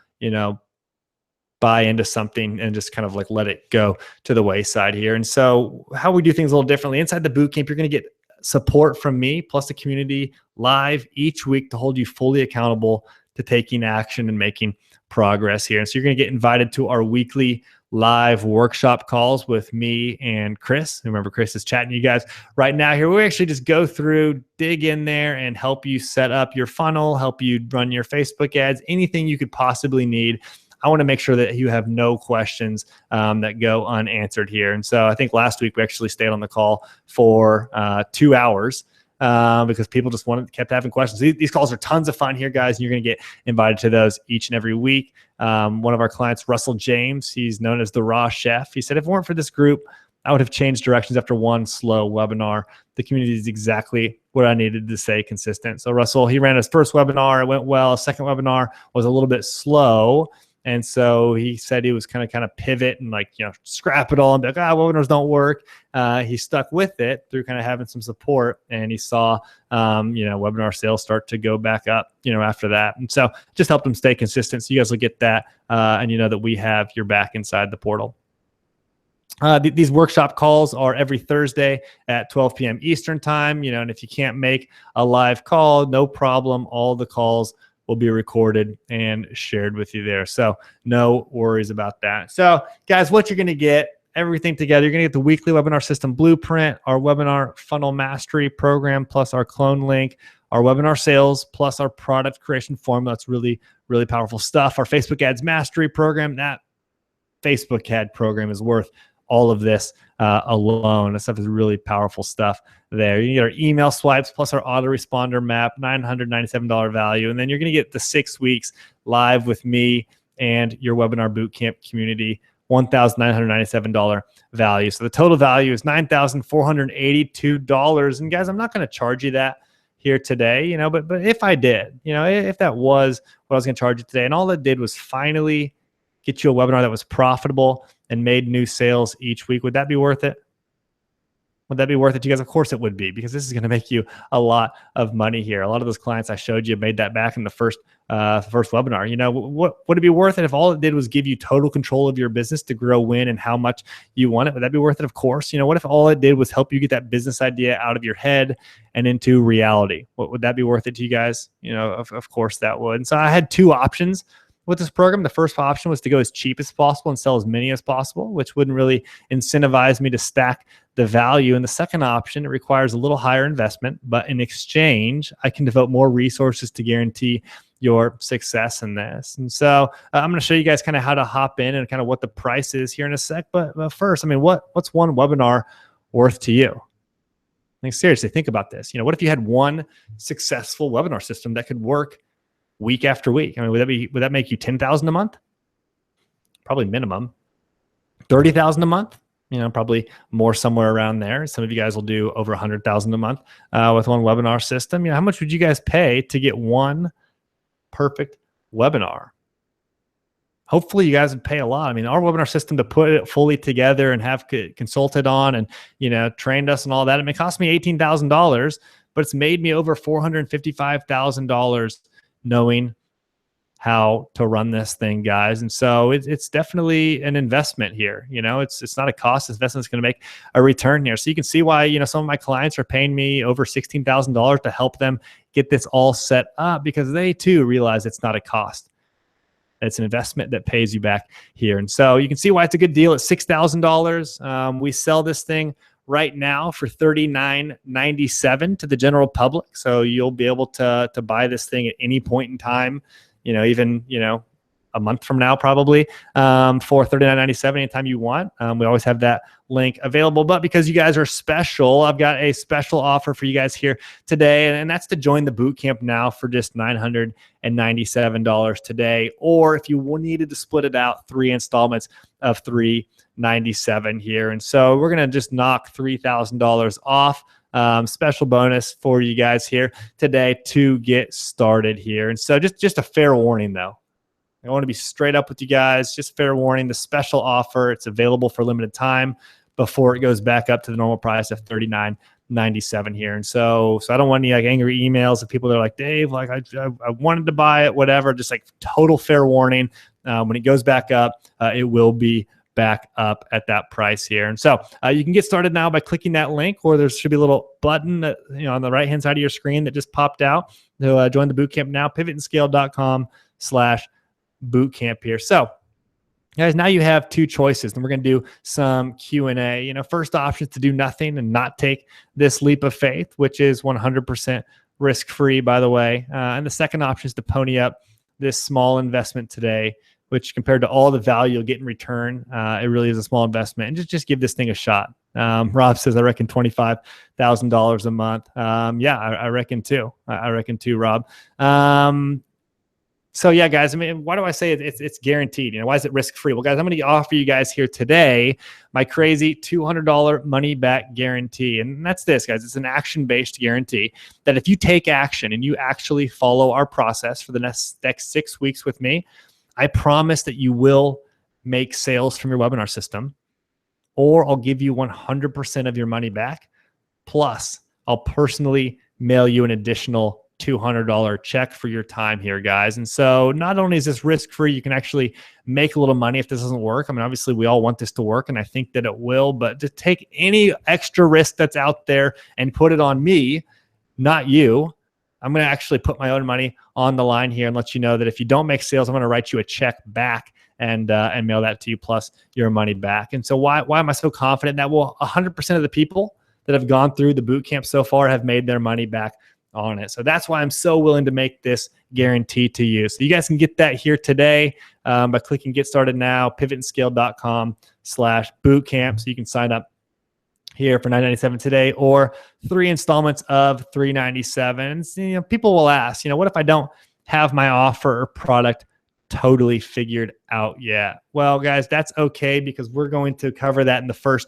buy into something and just kind of like let it go to the wayside here. And so how we do things a little differently inside the bootcamp, you're going to get support from me plus the community live each week to hold you fully accountable to taking action and making progress here. And so you're going to get invited to our weekly live workshop calls with me and Chris. Remember, Chris is chatting to you guys right now here. We actually just go through, dig in there, and help you set up your funnel, help you run your Facebook ads, anything you could possibly need. I want to make sure that you have no questions that go unanswered here. And so I think last week we actually stayed on the call for 2 hours because people just kept having questions. These calls are tons of fun here, guys, and you're going to get invited to those each and every week. One of our clients, Russell James, he's known as the Raw Chef. He said, if it weren't for this group, I would have changed directions after one slow webinar. The community is exactly what I needed to stay consistent. So Russell, he ran his first webinar. It went well. Second webinar was a little bit slow. And so he said he was kind of pivot and scrap it all and be like, webinars don't work. He stuck with it through kind of having some support, and he saw, webinar sales start to go back up, after that. And so just helped him stay consistent. So you guys will get that. And you know that we have your back inside the portal. These workshop calls are every Thursday at 12 p.m. Eastern time, and if you can't make a live call, no problem. All the calls will be recorded and shared with you there. So no worries about that. So guys, what you're going to get, everything together, you're going to get the weekly webinar system blueprint, our webinar funnel mastery program, plus our clone link, our webinar sales, plus our product creation formula. That's really, really powerful stuff. Our Facebook ads mastery program, that Facebook ad program is worth all of this alone. That stuff is really powerful stuff there. You get our email swipes plus our autoresponder map, $997 value. And then you're going to get the 6 weeks live with me and your webinar bootcamp community, $1,997 value. So the total value is $9,482. And guys, I'm not going to charge you that here today, but if I did, if that was what I was going to charge you today, and all that did was finally get you a webinar that was profitable and made new sales each week, would that be worth it? Would that be worth it to you guys? Of course it would be, because this is going to make you a lot of money here. A lot of those clients I showed you made that back in the first webinar. What would it be worth it if all it did was give you total control of your business to grow, when, and how much you want it? Would that be worth it? Of course. What if all it did was help you get that business idea out of your head and into reality? Would that be worth it to you guys? Of course that would. And so I had two options with this program. The first option was to go as cheap as possible and sell as many as possible, which wouldn't really incentivize me to stack the value. And the second option, it requires a little higher investment, but in exchange, I can devote more resources to guarantee your success in this. And so I'm going to show you guys kind of how to hop in and kind of what the price is here in a sec. But first, what's one webinar worth to you? Seriously, think about this. What if you had one successful webinar system that could work week after week? Would that make you $10,000 a month? probably minimum 30,000 a month, probably more somewhere around there. Some of you guys will do over 100,000 a month with one webinar system. How much would you guys pay to get one perfect webinar? Hopefully you guys would pay a lot. I mean, our webinar system, to put it fully together and have consulted on and, trained us and all that, it may cost me $18,000, but it's made me over $455,000 knowing how to run this thing, guys. And so it's definitely an investment here. It's not a cost. Investment is going to make a return here. So you can see why, some of my clients are paying me over $16,000 to help them get this all set up, because they too realize it's not a cost. It's an investment that pays you back here. And so you can see why it's a good deal at $6,000. We sell this thing right now for $39.97 to the general public. So you'll be able to buy this thing at any point in time, even, a month from now, probably, for $39.97 anytime you want. We always have that link available. But because you guys are special, I've got a special offer for you guys here today. And that's to join the boot camp now for just $997 today. Or if you needed to split it out, 3 installments of $397 here. And so we're going to just knock $3,000 off. Special bonus for you guys here today to get started here. And so just a fair warning, though. I want to be straight up with you guys. Just fair warning, the special offer, it's available for limited time before it goes back up to the normal price of $39.97 here. And so I don't want any angry emails of people that are like, Dave, I wanted to buy it, whatever. Just total fair warning. When it goes back up, it will be back up at that price here. And so you can get started now by clicking that link, or there should be a little button that, on the right-hand side of your screen that just popped out to join the bootcamp now, pivotandscale.com/bootcamp here. So guys, now you have 2 choices, and we're going to do some Q&A. First option is to do nothing and not take this leap of faith, which is 100% risk-free, by the way. And the second option is to pony up this small investment today, which compared to all the value you'll get in return, it really is a small investment. And just give this thing a shot. Rob says, I reckon $25,000 a month. Yeah, I reckon too. I reckon too, Rob. So yeah, guys, I mean, why do I say it's guaranteed? Why is it risk-free? Well, guys, I'm going to offer you guys here today my crazy $200 money-back guarantee. And that's this, guys. It's an action-based guarantee that if you take action and you actually follow our process for the next 6 weeks with me, I promise that you will make sales from your webinar system, or I'll give you 100% of your money back. Plus, I'll personally mail you an additional $200 check for your time here, guys. And so not only is this risk-free, you can actually make a little money if this doesn't work. I mean, obviously we all want this to work, and I think that it will, but to take any extra risk that's out there and put it on me, not you. I'm going to actually put my own money on the line here and let you know that if you don't make sales, I'm going to write you a check back and mail that to you plus your money back. And so why am I so confident that? Well, 100% of the people that have gone through the boot camp so far have made their money back on it. So that's why I'm so willing to make this guarantee to you. So you guys can get that here today by clicking Get Started Now, pivotandscale.com/bootcamp. So you can sign up here for $997 today, or 3 installments of $397. People will ask, what if I don't have my offer or product totally figured out yet? Well, guys, that's okay, because we're going to cover that in the first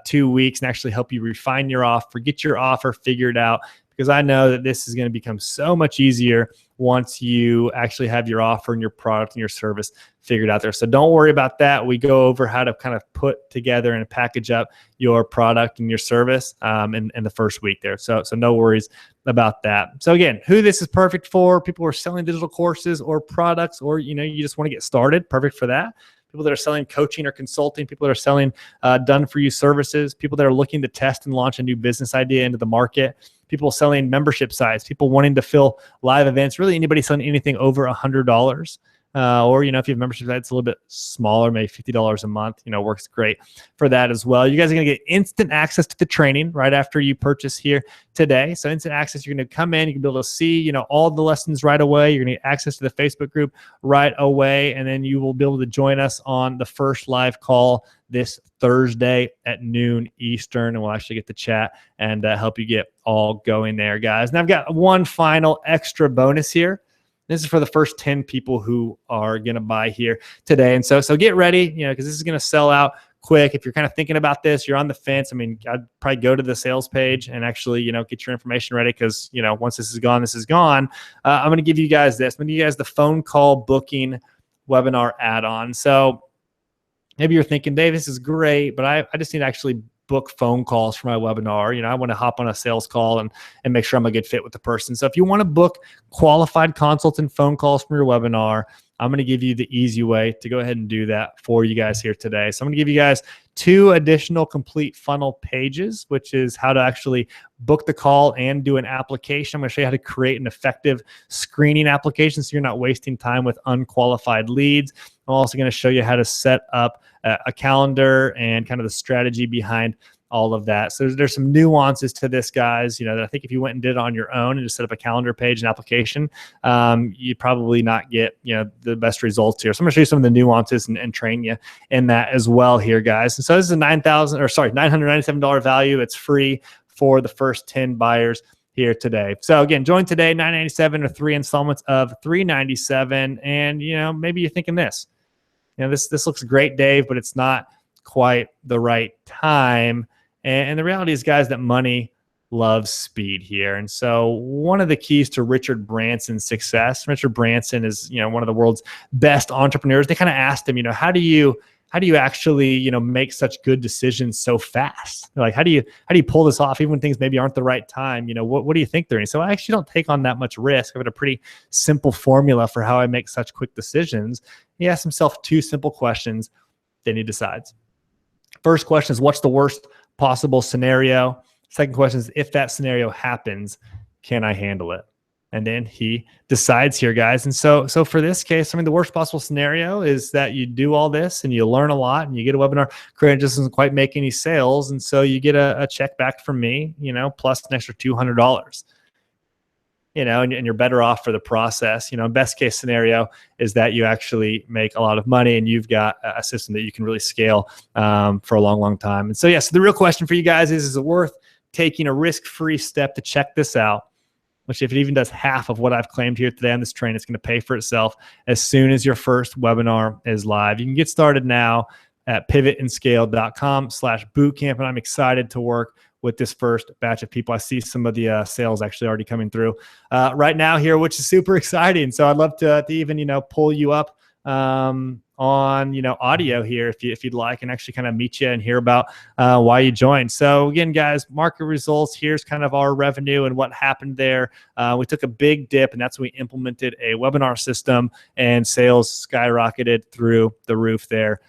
2 weeks and actually help you refine your offer, get your offer figured out, because I know that this is going to become so much easier once you actually have your offer and your product and your service figured out there. So don't worry about that. We go over how to kind of put together and package up your product and your service in the first week there. So no worries about that. So again, who this is perfect for: people who are selling digital courses or products, or you just want to get started, perfect for that. People that are selling coaching or consulting, people that are selling done-for-you services, people that are looking to test and launch a new business idea into the market, people selling membership sites, people wanting to fill live events, really anybody selling anything over $100. Or, if you have membership sites a little bit smaller, maybe $50 a month, works great for that as well. You guys are going to get instant access to the training right after you purchase here today. So instant access, you're going to come in, you can be able to see, all the lessons right away. You're going to get access to the Facebook group right away. And then you will be able to join us on the first live call this Thursday at noon Eastern. And we'll actually get to chat and help you get all going there, guys. And I've got one final extra bonus here This is for the first 10 people who are going to buy here today. And so get ready, because this is going to sell out quick. If you're kind of thinking about this, you're on the fence. I mean, I'd probably go to the sales page and actually, get your information ready, because, once this is gone, this is gone. I'm going to give you guys this. I'm going to give you guys the phone call booking webinar add-on. So maybe you're thinking, Dave, this is great, but I just need to actually book phone calls for my webinar. I want to hop on a sales call and make sure I'm a good fit with the person. So if you want to book qualified consultant phone calls from your webinar, I'm going to give you the easy way to go ahead and do that for you guys here today. So I'm going to give you guys 2 additional complete funnel pages, which is how to actually book the call and do an application. I'm going to show you how to create an effective screening application so you're not wasting time with unqualified leads. I'm also going to show you how to set up a calendar and kind of the strategy behind all of that. So there's some nuances to this, guys, that I think if you went and did it on your own and just set up a calendar page and application, you'd probably not get, the best results here. So I'm going to show you some of the nuances and train you in that as well here, guys. And so this is a $997 value. It's free for the first 10 buyers here today. So again, join today, $997 or 3 installments of $397. And, maybe you're thinking this, this looks great, Dave, but it's not quite the right time. And the reality is, guys, that money loves speed here. And so one of the keys to Richard Branson's success, Richard Branson is, one of the world's best entrepreneurs. They kind of asked him, how do you actually, make such good decisions so fast? They're like, how do you pull this off even when things maybe aren't the right time? What do you think they're doing? So I actually don't take on that much risk. I've got a pretty simple formula for how I make such quick decisions. He asks himself 2 simple questions, then he decides. First question is, what's the worst possible scenario? Second question is, if that scenario happens, can I handle it? And then he decides here, guys. And so for this case, the worst possible scenario is that you do all this and you learn a lot and you get a webinar creator, just doesn't quite make any sales. And so you get a check back from me, plus an extra $200. And you're better off for the process. Best case scenario is that you actually make a lot of money and you've got a system that you can really scale for a long, long time. And so, so the real question for you guys is it worth taking a risk-free step to check this out? Which, if it even does half of what I've claimed here today on this train, it's going to pay for itself as soon as your first webinar is live. You can get started now at pivotandscale.com/bootcamp. And I'm excited to work with this first batch of people. I see some of the sales actually already coming through right now here, which is super exciting. So I'd love to even, pull you up on, audio here if you'd like, and actually kind of meet you and hear about why you joined. So again, guys, market results, here's kind of our revenue and what happened there. We took a big dip, and that's when we implemented a webinar system, and sales skyrocketed through the roof there.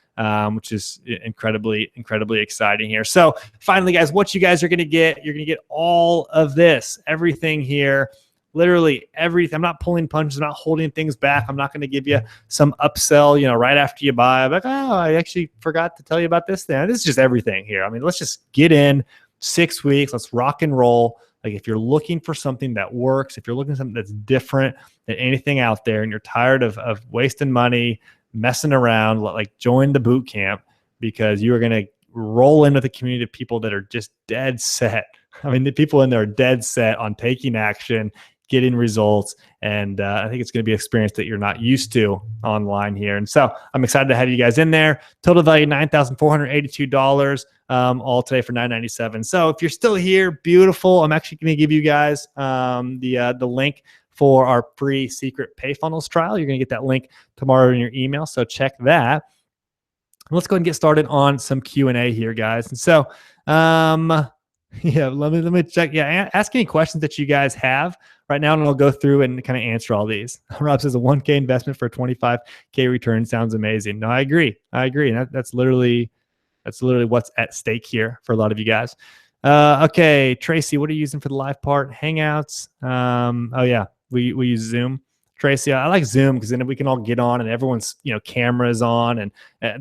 Which is incredibly, incredibly exciting here. So finally, guys, what you guys are going to get, you're going to get all of this, everything here, literally everything. I'm not pulling punches. I'm not holding things back. I'm not going to give you some upsell, right after you buy. I'm like, oh, I actually forgot to tell you about this thing. This is just everything here. Let's just get in 6 weeks. Let's rock and roll. Like, if you're looking for something that works, if you're looking for something that's different than anything out there, and you're tired of wasting money, messing around, like, join the boot camp, because you are going to roll into the community of people that are just dead set. The people in there are dead set on taking action, getting results. And I think it's going to be an experience that you're not used to online here. And so I'm excited to have you guys in there. Total value, $9,482, all today for $997. So if you're still here, beautiful. I'm actually going to give you guys the link for our free secret pay funnels trial. You're going to get that link tomorrow in your email. So check that. Let's go ahead and get started on some Q&A here, guys. And so, let me check. Yeah, ask any questions that you guys have right now, and I'll go through and kind of answer all these. Rob says a 1K investment for a 25K return sounds amazing. No, I agree. And that's literally what's at stake here for a lot of you guys. Okay, Tracy, what are you using for the live part? Hangouts. Oh yeah, we use Zoom. Tracy, I like Zoom because then we can all get on and everyone's cameras on, and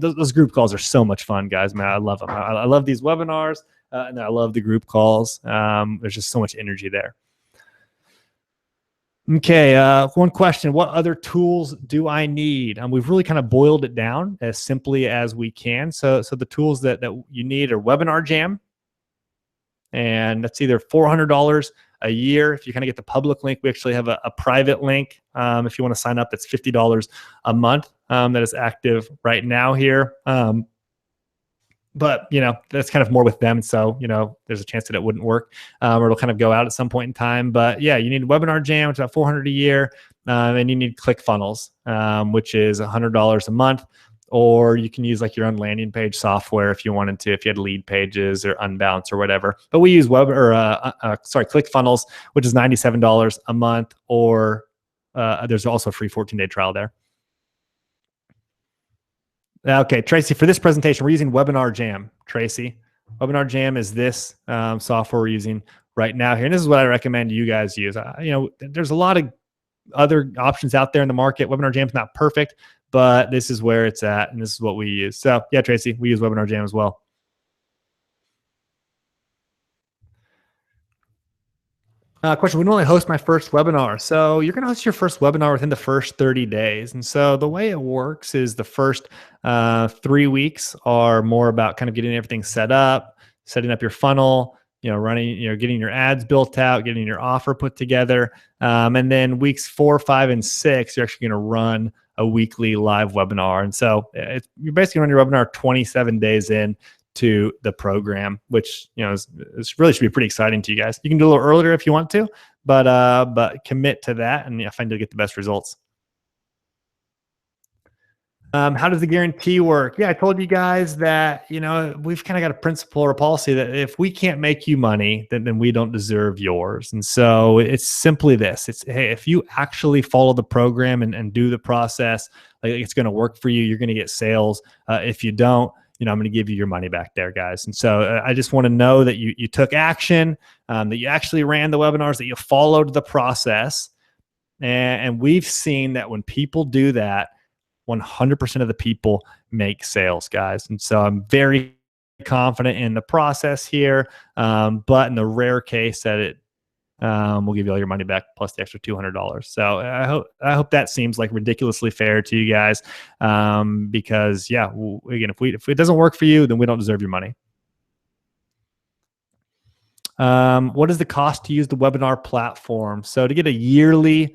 those group calls are so much fun, guys. Man, I love them. I love these webinars, and I love the group calls. There's just so much energy there. Okay, one question: what other tools do I need? We've really kind of boiled it down as simply as we can. So the tools that you need are Webinar Jam, and that's either $400 a year. If you kind of get the public link, we actually have a private link. If you want to sign up, it's $50 a month that is active right now here. But that's kind of more with them, so there's a chance that it wouldn't work, or it'll kind of go out at some point in time. But yeah, you need Webinar Jam, which is about $400 a year, and you need ClickFunnels, which is $100 a month. Or you can use like your own landing page software if you wanted to, if you had lead pages or Unbounce or whatever. But we use ClickFunnels, which is $97 a month, or there's also a free 14-day trial there. Okay, Tracy, for this presentation, we're using Webinar Jam. Tracy, Webinar Jam is this software we're using right now here. And this is what I recommend you guys use. There's a lot of other options out there in the market. Webinar Jam is not perfect, but this is where it's at, and this is what we use. So yeah, Tracy, we use Webinar Jam as well. Question, when will I host my first webinar? So you're going to host your first webinar within the first 30 days. And so the way it works is the first 3 weeks are more about kind of getting everything set up, setting up your funnel, running, getting your ads built out, getting your offer put together. And then weeks 4, 5, and 6, you're actually going to run a weekly live webinar. And so you're basically running your webinar 27 days in to the program, which is really should be pretty exciting to you guys. You can do a little earlier if you want to, but commit to that, and I find you'll get the best results. How does the guarantee work? Yeah, I told you guys that we've kind of got a principle or a policy that if we can't make you money, then we don't deserve yours. And so it's simply this: it's, hey, if you actually follow the program and do the process, like, it's going to work for you. You're going to get sales. If you don't, I'm going to give you your money back there, guys. And so I just want to know that you took action, that you actually ran the webinars, that you followed the process. And we've seen that when people do that, 100% of the people make sales, guys. And so I'm very confident in the process here. But in the rare case that it we'll give you all your money back plus the extra $200. So I hope that seems like ridiculously fair to you guys, because yeah, again, if it doesn't work for you, then we don't deserve your money. What is the cost to use the webinar platform? So to get a yearly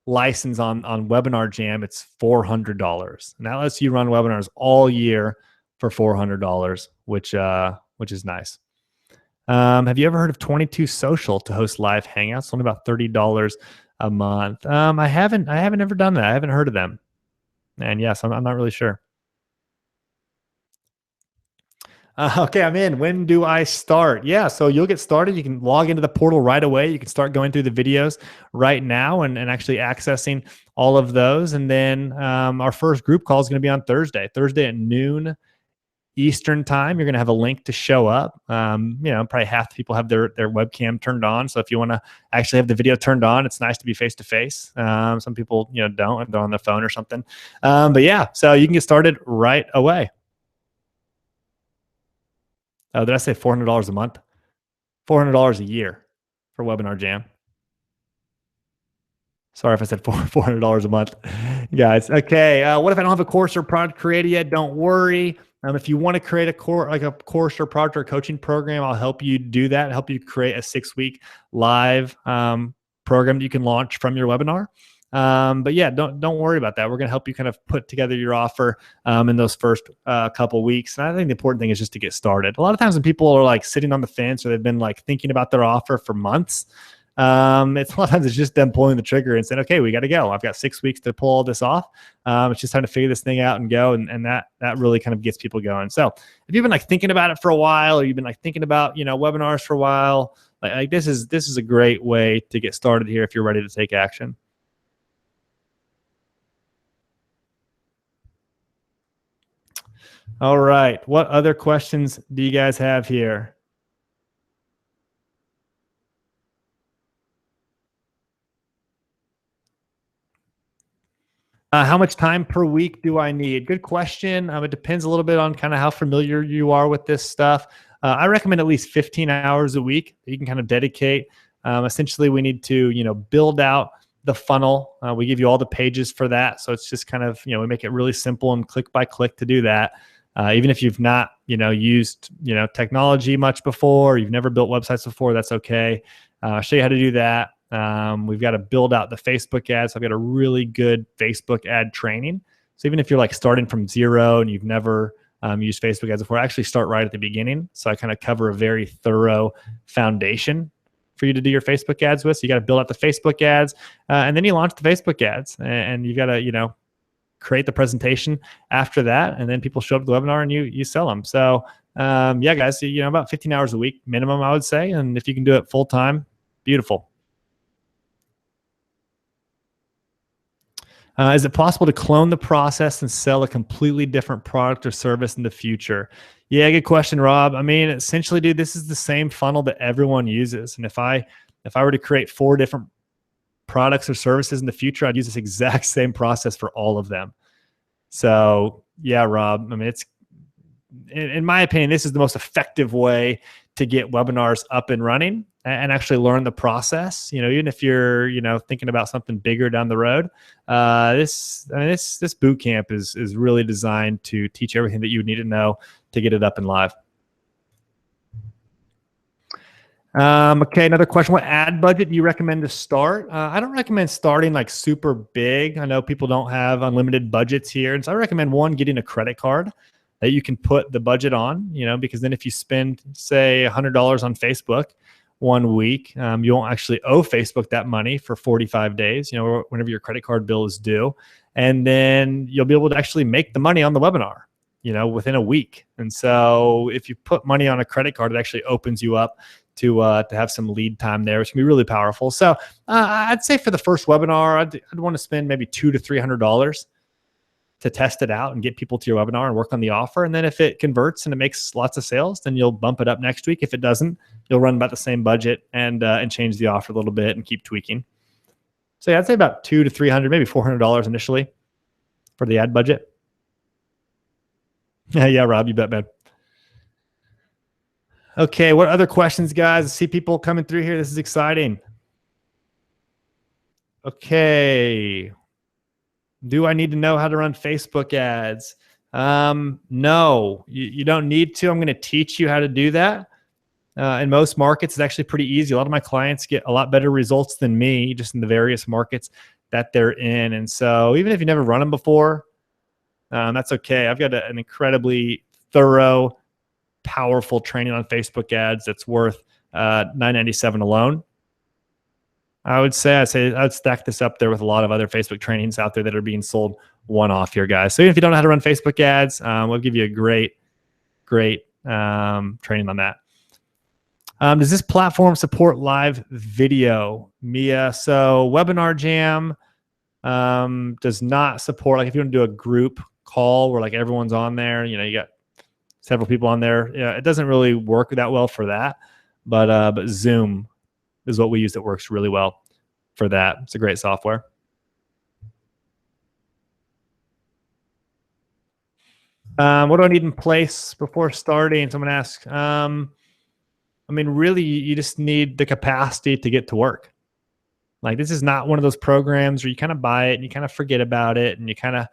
license on Webinar Jam, it's $400, and that lets you run webinars all year for $400, which is nice. Have you ever heard of 22 Social to host live hangouts? Only about $30 a month. I haven't ever done that. I haven't heard of them. And yes, I'm not really sure. Okay, I'm in. When do I start? Yeah, so you'll get started. You can log into the portal right away. You can start going through the videos right now and actually accessing all of those. And then our first group call is going to be on Thursday at noon Eastern time. You're going to have a link to show up. Probably half the people have their webcam turned on. So if you want to actually have the video turned on, it's nice to be face to face. Some people, don't, if they're on their phone or something. But yeah, so you can get started right away. Oh, did I say $400 a month? $400 a year for Webinar Jam. Sorry if I said $400 a month, guys. Okay, what if I don't have a course or product created yet? Don't worry. If you want to create a course or product or coaching program, I'll help you do that. Help you create a 6-week live program that you can launch from your webinar. But yeah, don't worry about that. We're going to help you kind of put together your offer in those first couple weeks. And I think the important thing is just to get started. A lot of times when people are like sitting on the fence or they've been like thinking about their offer for months, it's a lot of times it's just them pulling the trigger and saying, okay, we got to go. I've got 6 weeks to pull all this off. It's just time to figure this thing out and go. And that really kind of gets people going. So if you've been like thinking about it for a while, or you've been like thinking about, webinars for a while, like this is a great way to get started here if you're ready to take action. All right. What other questions do you guys have here? How much time per week do I need? Good question. It depends a little bit on kind of how familiar you are with this stuff. I recommend at least 15 hours a week that you can kind of dedicate. Essentially, we need to, build out the funnel. We give you all the pages for that. So it's just kind of, we make it really simple and click by click to do that. Even if you've not, used, technology much before, you've never built websites before, that's okay. I'll show you how to do that. We've got to build out the Facebook ads. So I've got a really good Facebook ad training. So even if you're like starting from zero and you've never used Facebook ads before, I actually start right at the beginning. So I kind of cover a very thorough foundation for you to do your Facebook ads with. So you got to build out the Facebook ads, and then you launch the Facebook ads, and you got to, create the presentation after that, and then people show up to the webinar and you sell them. So yeah, guys, about 15 hours a week minimum, I would say. And if you can do it full time, beautiful. Is it possible to clone the process and sell a completely different product or service in the future? Yeah, good question, Rob. I mean, essentially, dude, this is the same funnel that everyone uses. And if I were to create 4 different products or services in the future, I'd use this exact same process for all of them. So yeah, Rob, I mean, it's, in my opinion, this is the most effective way to get webinars up and running and actually learn the process. Even if you're, thinking about something bigger down the road, this boot camp is really designed to teach everything that you need to know to get it up and live. Okay, another question. What ad budget do you recommend to start? I don't recommend starting like super big. I know people don't have unlimited budgets here. And so I recommend getting a credit card that you can put the budget on, because then if you spend, say, $100 on Facebook one week, you won't actually owe Facebook that money for 45 days, whenever your credit card bill is due. And then you'll be able to actually make the money on the webinar, within a week. And so if you put money on a credit card, it actually opens you up to have some lead time there, which can be really powerful. So I'd say for the first webinar, I'd want to spend maybe $200 to $300 to test it out and get people to your webinar and work on the offer. And then if it converts and it makes lots of sales, then you'll bump it up next week. If it doesn't, you'll run about the same budget and change the offer a little bit and keep tweaking. So yeah, I'd say about $200 to $300, maybe $400 initially for the ad budget. Yeah, Rob, you bet, man. Okay, what other questions, guys? I see people coming through here. This is exciting. Okay. Do I need to know how to run Facebook ads? No, you don't need to. I'm going to teach you how to do that. In most markets, it's actually pretty easy. A lot of my clients get a lot better results than me just in the various markets that they're in. And so even if you never run them before, that's okay. I've got an incredibly thorough, powerful training on Facebook ads that's worth $997 alone. I'd stack this up there with a lot of other Facebook trainings out there that are being sold one-off here, guys. So even if you don't know how to run Facebook ads, we'll give you a great training on that. Does this platform support live video, Mia? So Webinar Jam does not support, like if you want to do a group call where like everyone's on there, you got several people on there. Yeah, it doesn't really work that well for that. But Zoom is what we use that works really well for that. It's a great software. What do I need in place before starting? Someone asks. I mean, really, you just need the capacity to get to work. Like, this is not one of those programs where you kind of buy it and you kind of forget about it and you kind of,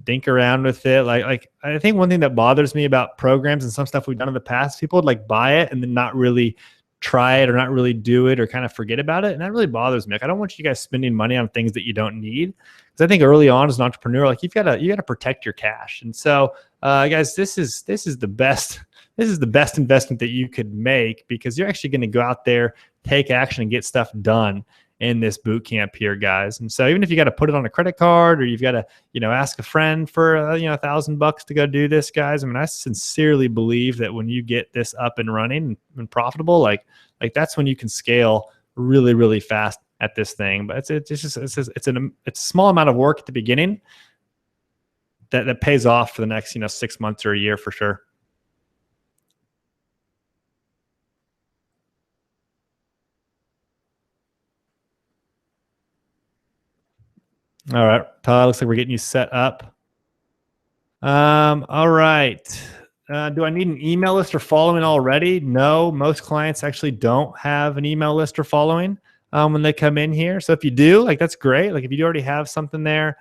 dink around with it. Like I think one thing that bothers me about programs and some stuff we've done in the past, people would like buy it and then not really try it or not really do it or kind of forget about it. And that really bothers me. Like, I don't want you guys spending money on things that you don't need. Because I think early on as an entrepreneur, like you got to protect your cash. And so guys, this is the best investment that you could make, because you're actually going to go out there, take action and get stuff done in this boot camp here, guys. And so even if you got to put it on a credit card or you've got to, ask a friend for, $1,000 to go do this, guys. I mean, I sincerely believe that when you get this up and running and profitable, like that's when you can scale really, really fast at this thing. But it's a small amount of work at the beginning that pays off for the next, 6 months or a year for sure. All right, Todd, looks like we're getting you set up. All right. Do I need an email list or following already? No, most clients actually don't have an email list or following when they come in here. So if you do, like, that's great. Like if you already have something there,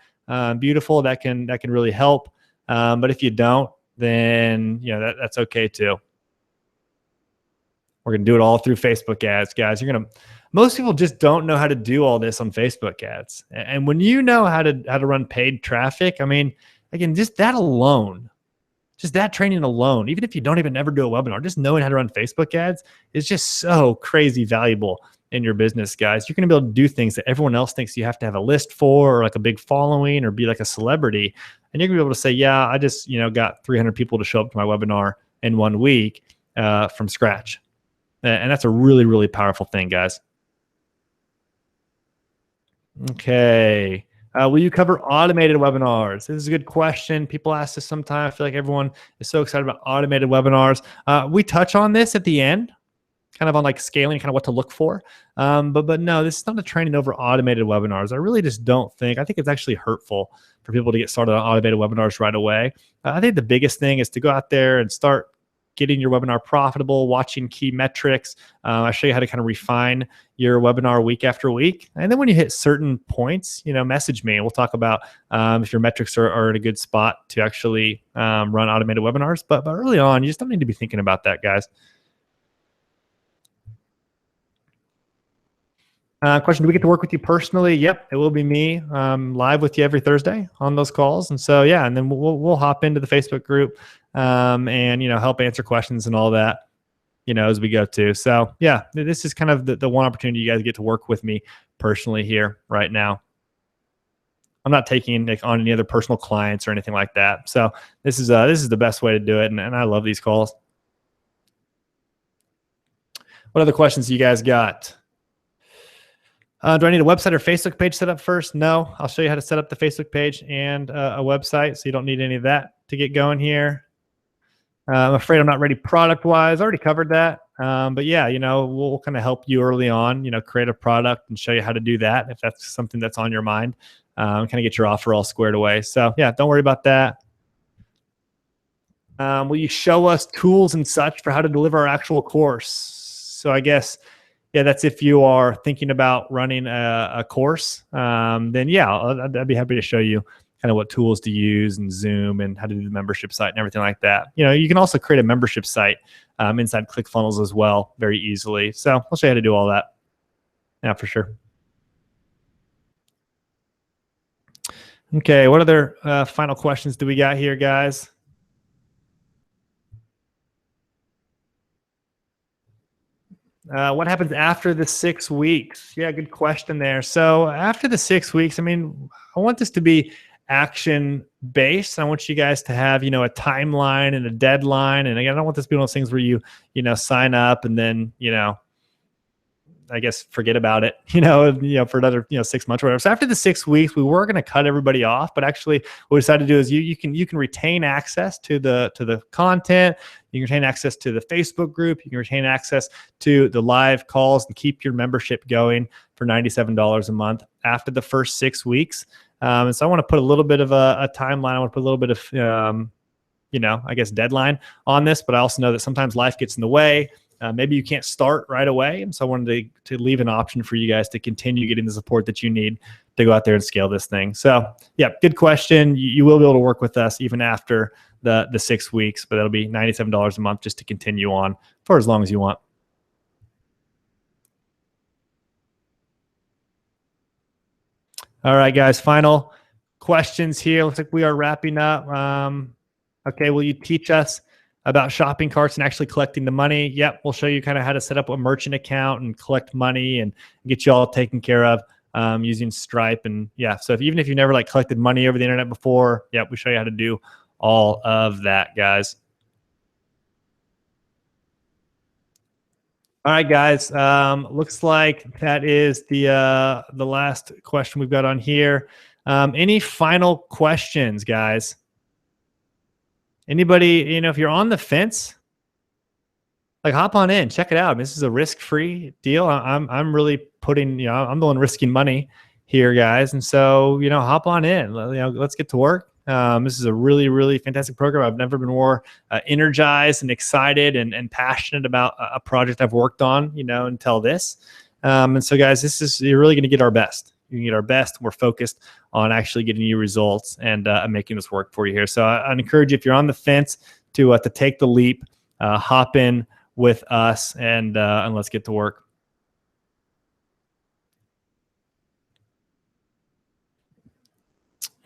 beautiful, that can really help. But if you don't, then that's okay too. We're going to do it all through Facebook ads, guys. Most people just don't know how to do all this on Facebook ads. And when you know how to run paid traffic, I mean, again, just that alone, just that training alone, even if you don't even ever do a webinar, just knowing how to run Facebook ads is just so crazy valuable in your business, guys. You're going to be able to do things that everyone else thinks you have to have a list for, or like a big following, or be like a celebrity. And you're going to be able to say, yeah, I just, got 300 people to show up to my webinar in 1 week from scratch. And that's a really, really powerful thing, guys. Okay. Will you cover automated webinars? This is a good question. People ask this sometimes. I feel like everyone is so excited about automated webinars. We touch on this at the end, kind of on like scaling, kind of what to look for. But no, this is not a training over automated webinars. I really just don't think. I think it's actually hurtful for people to get started on automated webinars right away. I think the biggest thing is to go out there and start getting your webinar profitable, watching key metrics. I show you how to kind of refine your webinar week after week. And then when you hit certain points, message me and we'll talk about if your metrics are in a good spot to actually run automated webinars. But early on, you just don't need to be thinking about that, guys. Question, do we get to work with you personally? Yep, it will be me live with you every Thursday on those calls. And so, yeah, and then we'll hop into the Facebook group and, help answer questions and all that, as we go too. So, yeah, this is kind of the one opportunity you guys get to work with me personally here right now. I'm not taking on any other personal clients or anything like that. So this is the best way to do it. And I love these calls. What other questions do you guys got? Do I need a website or Facebook page set up first? No, I'll show you how to set up the Facebook page and a website, so you don't need any of that to get going here. I'm afraid I'm not ready product-wise. I already covered that. But yeah, we'll kind of help you early on, create a product and show you how to do that if that's something that's on your mind. Kind of get your offer all squared away. So yeah, don't worry about that. Will you show us tools and such for how to deliver our actual course? So I guess, yeah, that's if you are thinking about running a course, then yeah, I'd be happy to show you kind of what tools to use and Zoom and how to do the membership site and everything like that. You can also create a membership site inside ClickFunnels as well, very easily. So I'll show you how to do all that. Yeah, for sure. Okay, what other final questions do we got here, guys? What happens after the 6 weeks? Yeah, good question there. So after the 6 weeks, I mean, I want this to be action based. I want you guys to have, a timeline and a deadline. And again, I don't want this to be one of those things where you sign up and then, I guess forget about it, for another, 6 months or whatever. So after the 6 weeks, we were going to cut everybody off, but actually what we decided to do is you can retain access to the content. You can retain access to the Facebook group. You can retain access to the live calls and keep your membership going for $97 a month after the first 6 weeks. And so I want to put a little bit of a timeline. I want to put a little bit of, I guess deadline on this, but I also know that sometimes life gets in the way. Maybe you can't start right away. And so I wanted to leave an option for you guys to continue getting the support that you need to go out there and scale this thing. So yeah, good question. You will be able to work with us even after the 6 weeks, but that'll be $97 a month just to continue on for as long as you want. All right, guys, final questions here. Looks like we are wrapping up. Okay, will you teach us about shopping carts and actually collecting the money? Yep, we'll show you kind of how to set up a merchant account and collect money and get you all taken care of using Stripe. And yeah, so even if you never collected money over the internet before, yep, we show you how to do all of that, guys. All right, guys. Looks like that is the last question we've got on here. Any final questions, guys? Anybody, if you're on the fence, hop on in, check it out. This is a risk-free deal. I'm really putting, I'm the one risking money here, guys. And so, hop on in. Let's get to work. This is a really, really fantastic program. I've never been more energized and excited and passionate about a project I've worked on, until this. And so, guys, you're really going to get our best. You can get our best. We're focused on actually getting you results and making this work for you here. So I'd encourage you, if you're on the fence, to take the leap, hop in with us, and let's get to work.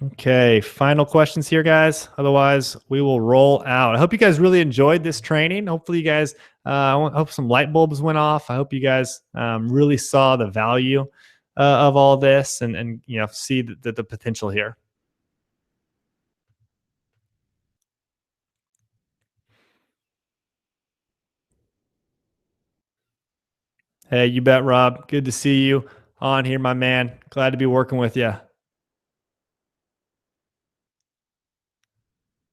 Okay, final questions here, guys. Otherwise, we will roll out. I hope you guys really enjoyed this training. Hopefully, you guys, I hope some light bulbs went off. I hope you guys really saw the value of all this, and see the potential here. Hey, you bet, Rob. Good to see you on here, my man. Glad to be working with you.